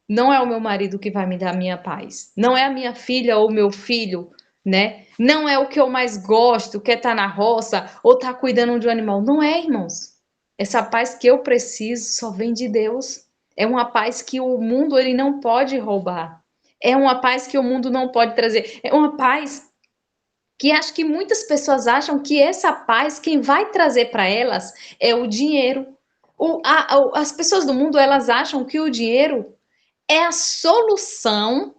não é o meu marido que vai me dar a minha paz. Não é a minha filha ou meu filho, né? Não é o que eu mais gosto, que é estar na roça ou estar cuidando de um animal. Não é, irmãos. Essa paz que eu preciso só vem de Deus. É uma paz que o mundo ele não pode roubar. É uma paz que o mundo não pode trazer. É uma paz que acho que muitas pessoas acham que essa paz, quem vai trazer para elas é o dinheiro. As pessoas do mundo, elas acham que o dinheiro é a solução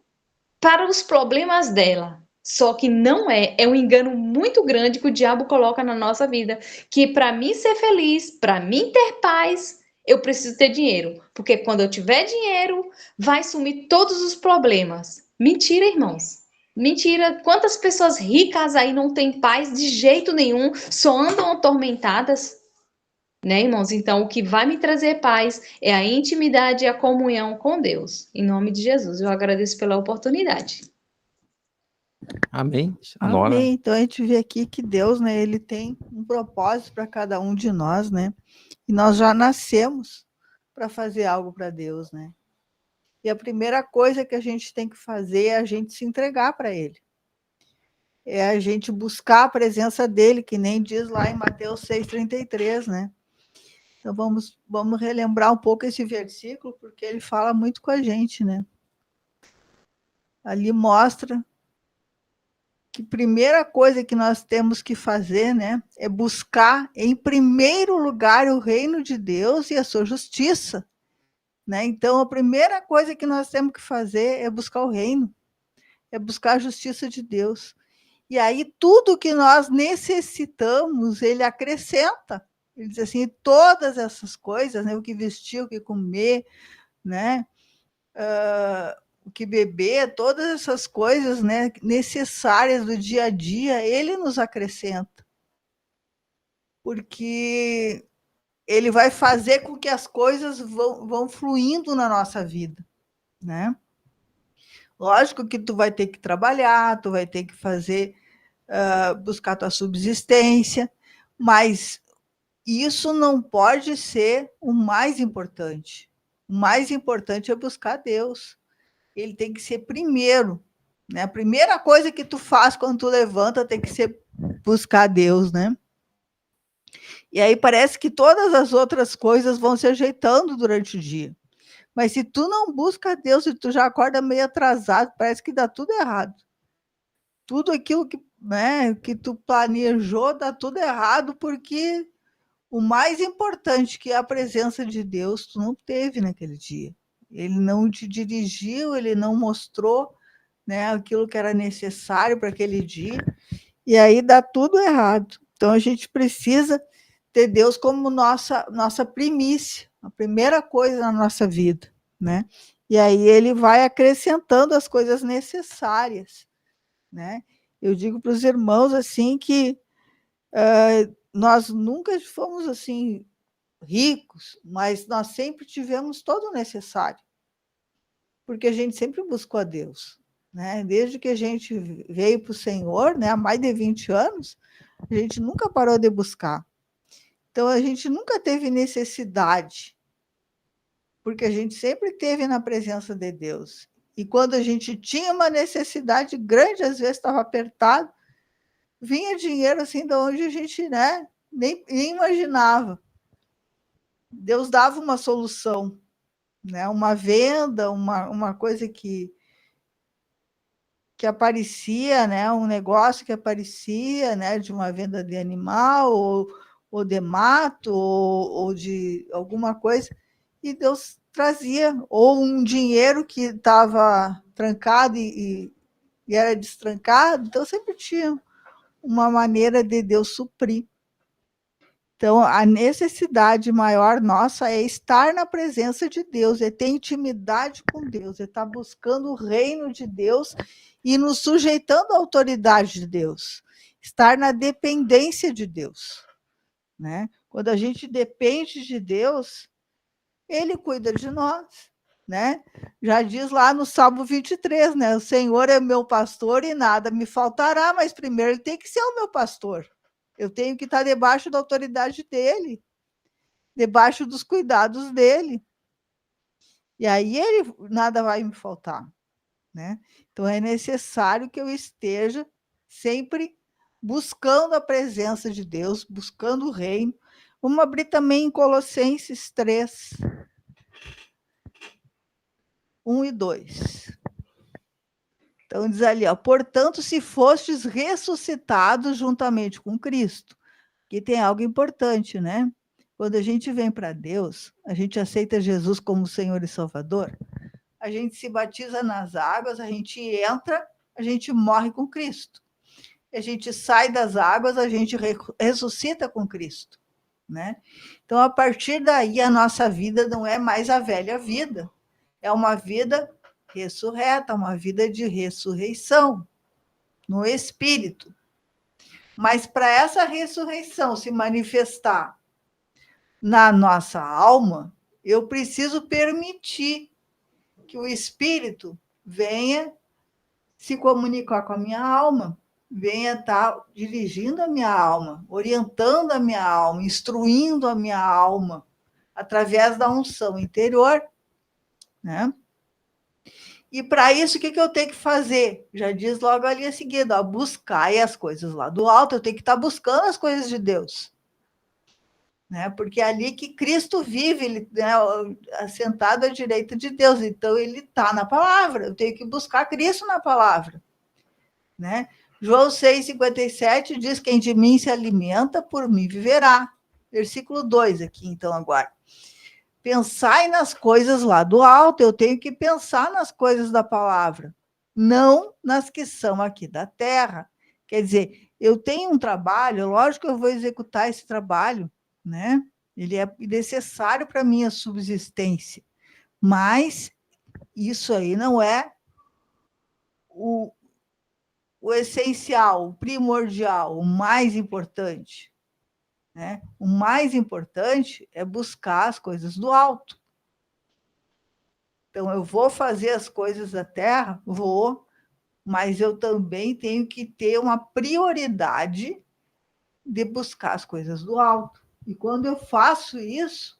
para os problemas dela. Só que não é. É um engano muito grande que o diabo coloca na nossa vida. Que para mim ser feliz, para mim ter paz, eu preciso ter dinheiro. Porque quando eu tiver dinheiro, vai sumir todos os problemas. Mentira, irmãos. Mentira. Quantas pessoas ricas aí não têm paz de jeito nenhum, só andam atormentadas? Né, irmãos? Então, o que vai me trazer paz é a intimidade e a comunhão com Deus. Em nome de Jesus, eu agradeço pela oportunidade. Amém. Nora. Amém. Então a gente vê aqui que Deus, né, ele tem um propósito para cada um de nós, né? E nós já nascemos para fazer algo para Deus, né? E a primeira coisa que a gente tem que fazer é a gente se entregar para Ele. É a gente buscar a presença dele, que nem diz lá em Mateus 6,33, né? Então vamos relembrar um pouco esse versículo, porque ele fala muito com a gente, né? Ali mostra que a primeira coisa que nós temos que fazer, né, é buscar em primeiro lugar o reino de Deus e a sua justiça, né? Então a primeira coisa que nós temos que fazer é buscar o reino, é buscar a justiça de Deus. E aí tudo que nós necessitamos, ele acrescenta. Ele diz assim, todas essas coisas, né, o que vestir, o que comer, né, o que beber, todas essas coisas, né, necessárias do dia a dia, ele nos acrescenta. Porque ele vai fazer com que as coisas vão fluindo na nossa vida, né? Lógico que tu vai ter que trabalhar, tu vai ter que fazer, buscar tua subsistência, mas isso não pode ser o mais importante. O mais importante é buscar Deus. Ele tem que ser primeiro, né? A primeira coisa que tu faz quando tu levanta tem que ser buscar Deus, né? E aí parece que todas as outras coisas vão se ajeitando durante o dia. Mas se tu não busca Deus e tu já acorda meio atrasado, parece que dá tudo errado. Tudo aquilo que, né, que tu planejou dá tudo errado, porque o mais importante, que é a presença de Deus, tu não teve naquele dia. Ele não te dirigiu, ele não mostrou, né, aquilo que era necessário para aquele dia, e aí dá tudo errado. Então a gente precisa ter Deus como nossa primícia, a primeira coisa na nossa vida, né? E aí ele vai acrescentando as coisas necessárias, né? Eu digo para os irmãos assim que nós nunca fomos assim ricos, mas nós sempre tivemos todo o necessário, porque a gente sempre buscou a Deus, né? Desde que a gente veio para o Senhor, né, há mais de 20 anos, a gente nunca parou de buscar. Então, a gente nunca teve necessidade, porque a gente sempre teve na presença de Deus. E quando a gente tinha uma necessidade grande, às vezes estava apertado, vinha dinheiro assim de onde a gente, né, nem imaginava. Deus dava uma solução, né, uma venda, uma coisa que aparecia, né, um negócio que aparecia, né, de uma venda de animal ou de mato ou de alguma coisa, e Deus trazia, ou um dinheiro que estava trancado e era destrancado, então sempre tinha uma maneira de Deus suprir. Então, a necessidade maior nossa é estar na presença de Deus, é ter intimidade com Deus, é estar buscando o reino de Deus e nos sujeitando à autoridade de Deus, estar na dependência de Deus, né? Quando a gente depende de Deus, ele cuida de nós, né? Já diz lá no Salmo 23, né? O Senhor é meu pastor e nada me faltará, mas primeiro ele tem que ser o meu pastor. Eu tenho que estar debaixo da autoridade dele, debaixo dos cuidados dele. E aí ele nada vai me faltar, né? Então é necessário que eu esteja sempre buscando a presença de Deus, buscando o reino. Vamos abrir também em Colossenses 3, 1 e 2. Então diz ali, ó, portanto, se fostes ressuscitados juntamente com Cristo, que tem algo importante, né? Quando a gente vem para Deus, a gente aceita Jesus como Senhor e Salvador, a gente se batiza nas águas, a gente entra, a gente morre com Cristo. A gente sai das águas, a gente ressuscita com Cristo, né? Então, a partir daí, a nossa vida não é mais a velha vida, é uma vida ressurreta, uma vida de ressurreição no Espírito. Mas para essa ressurreição se manifestar na nossa alma, eu preciso permitir que o Espírito venha se comunicar com a minha alma, venha estar dirigindo a minha alma, orientando a minha alma, instruindo a minha alma, através da unção interior, né? E para isso, o que eu tenho que fazer? Já diz logo ali a seguir, ó, buscar as coisas lá do alto, eu tenho que estar buscando as coisas de Deus. Né? Porque é ali que Cristo vive, ele, né, assentado à direita de Deus, então ele está na palavra, eu tenho que buscar Cristo na palavra. Né? João 6,57 diz, quem de mim se alimenta, por mim viverá. Versículo 2 aqui, então, agora. Pensai nas coisas lá do alto, eu tenho que pensar nas coisas da palavra, não nas que são aqui da terra. Quer dizer, eu tenho um trabalho, lógico que eu vou executar esse trabalho, né? Ele é necessário para a minha subsistência, mas isso aí não é o essencial, o primordial, o mais importante. Né? O mais importante é buscar as coisas do alto. Então, eu vou fazer as coisas da terra? Vou, mas eu também tenho que ter uma prioridade de buscar as coisas do alto. E quando eu faço isso,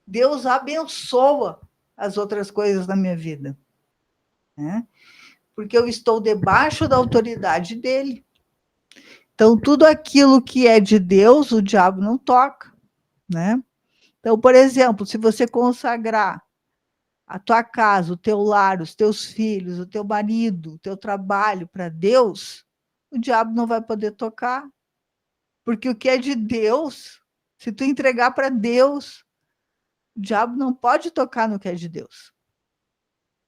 Deus abençoa as outras coisas da minha vida, né? Porque eu estou debaixo da autoridade dele. Então, tudo aquilo que é de Deus, o diabo não toca, né? Então, por exemplo, se você consagrar a tua casa, o teu lar, os teus filhos, o teu marido, o teu trabalho para Deus, o diabo não vai poder tocar. Porque o que é de Deus, se tu entregar para Deus, o diabo não pode tocar no que é de Deus,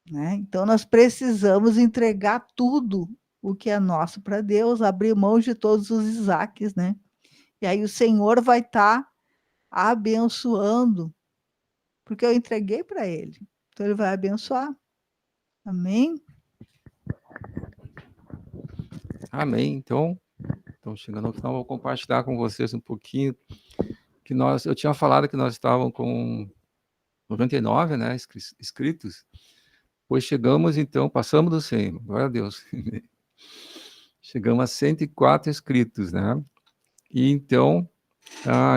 né? Então, nós precisamos entregar tudo o que é nosso para Deus, abrir mão de todos os Isaques, né? E aí o Senhor vai estar abençoando, porque eu entreguei para Ele. Então, Ele vai abençoar. Amém? Amém. Então, chegando ao final, vou compartilhar com vocês um pouquinho que eu tinha falado que nós estávamos com 99, né, inscritos, pois chegamos, então, passamos do 100, glória a Deus. Chegamos a 104 inscritos, né? E então,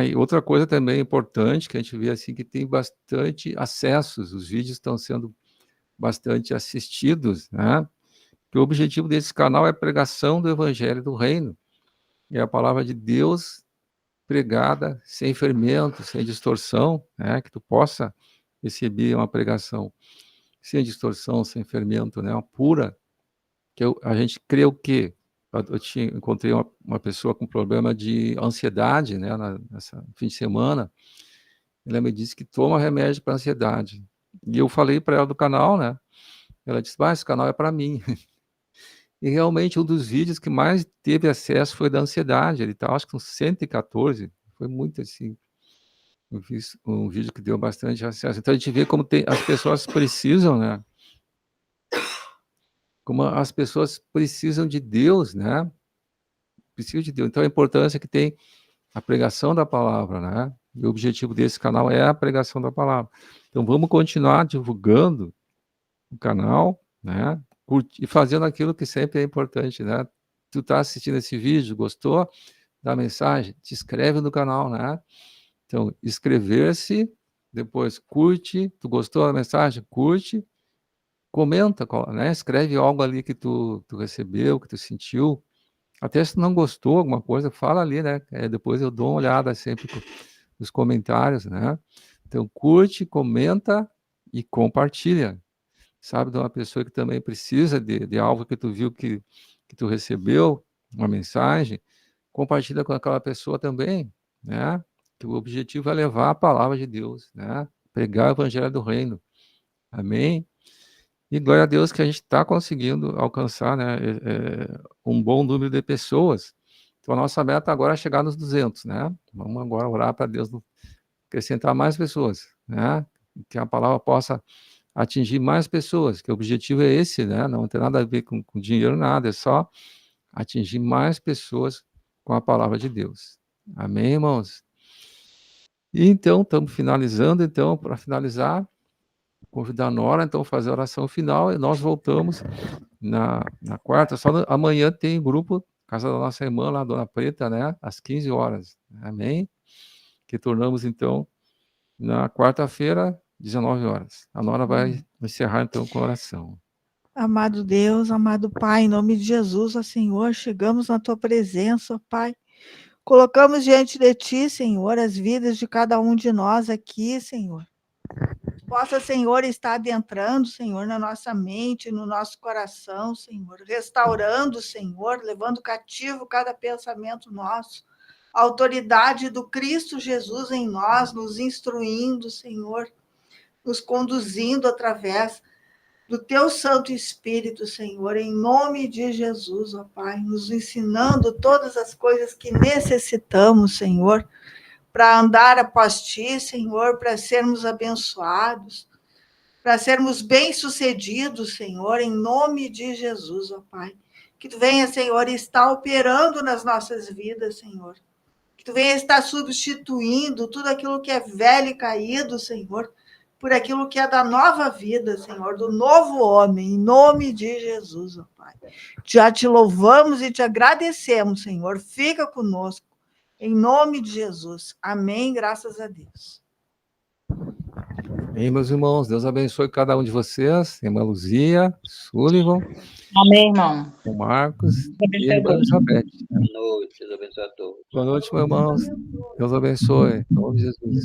e outra coisa também importante, que a gente vê assim, que tem bastante acessos, os vídeos estão sendo bastante assistidos, né? Que o objetivo desse canal é a pregação do Evangelho do Reino, é a palavra de Deus pregada sem fermento, sem distorção, né? Que tu possa receber uma pregação sem distorção, sem fermento, né? Uma pura, que a gente crê o quê? Encontrei uma pessoa com problema de ansiedade, né? Nessa fim de semana, ela me disse que toma remédio para ansiedade. E eu falei para ela do canal, né? Ela disse, esse canal é para mim. E realmente um dos vídeos que mais teve acesso foi da ansiedade. Ele está, acho que com 114. Foi muito assim. Eu fiz um vídeo que deu bastante acesso. Então a gente vê como as pessoas precisam, né? Como as pessoas precisam de Deus, né? Precisam de Deus. Então a importância que tem a pregação da palavra, né? E o objetivo desse canal é a pregação da palavra. Então vamos continuar divulgando o canal, né? E fazendo aquilo que sempre é importante, né? Tu tá assistindo esse vídeo, gostou da mensagem? Te inscreve no canal, né? Então, inscrever-se, depois curte, tu gostou da mensagem? Curte, comenta, né? Escreve algo ali que tu recebeu, que tu sentiu. Até se tu não gostou alguma coisa, fala ali, né? Depois eu dou uma olhada sempre nos comentários, né? Então, curte, comenta e compartilha. Sabe, de uma pessoa que também precisa de algo que tu viu que tu recebeu, uma mensagem, compartilha com aquela pessoa também, né? Que o objetivo é levar a palavra de Deus, né? Pregar o evangelho do reino. Amém? E glória a Deus que a gente está conseguindo alcançar, né? Um bom número de pessoas. Então, a nossa meta agora é chegar nos 200, né? Vamos agora orar para Deus acrescentar mais pessoas, né? Que a palavra possa atingir mais pessoas, que o objetivo é esse, né? Não tem nada a ver com dinheiro, nada, é só atingir mais pessoas com a palavra de Deus. Amém, irmãos? E então, estamos finalizando, então, para finalizar, convidar a Nora, então, fazer a oração final, e nós voltamos na quarta, amanhã tem grupo, casa da nossa irmã lá, Dona Preta, né? Às 15 horas. Amém? Que tornamos, então, na quarta-feira, 19 horas. A Nora vai encerrar, então, com a oração. Amado Deus, amado Pai, em nome de Jesus, ó Senhor, chegamos na Tua presença, ó Pai. Colocamos diante de Ti, Senhor, as vidas de cada um de nós aqui, Senhor. Possa, Senhor, estar adentrando, Senhor, na nossa mente, no nosso coração, Senhor. Restaurando, Senhor, levando cativo cada pensamento nosso. A autoridade do Cristo Jesus em nós, nos instruindo, Senhor. Nos conduzindo através do Teu Santo Espírito, Senhor, em nome de Jesus, ó Pai. Nos ensinando todas as coisas que necessitamos, Senhor, para andar após Ti, Senhor, para sermos abençoados, para sermos bem-sucedidos, Senhor, em nome de Jesus, ó Pai. Que Tu venha, Senhor, estar operando nas nossas vidas, Senhor. Que Tu venha estar substituindo tudo aquilo que é velho e caído, Senhor, por aquilo que é da nova vida, Senhor, do novo homem, em nome de Jesus, ó Pai. Já te louvamos e te agradecemos, Senhor. Fica conosco, em nome de Jesus. Amém, graças a Deus. Amém, meus irmãos. Deus abençoe cada um de vocês. Irmã Luzia, Sullivan, Amém, irmão. o Marcos e a abençoe a irmã todos. Elizabeth. Boa noite, Deus abençoe a todos. Boa noite, meus irmãos. Deus abençoe. Em nome de Jesus.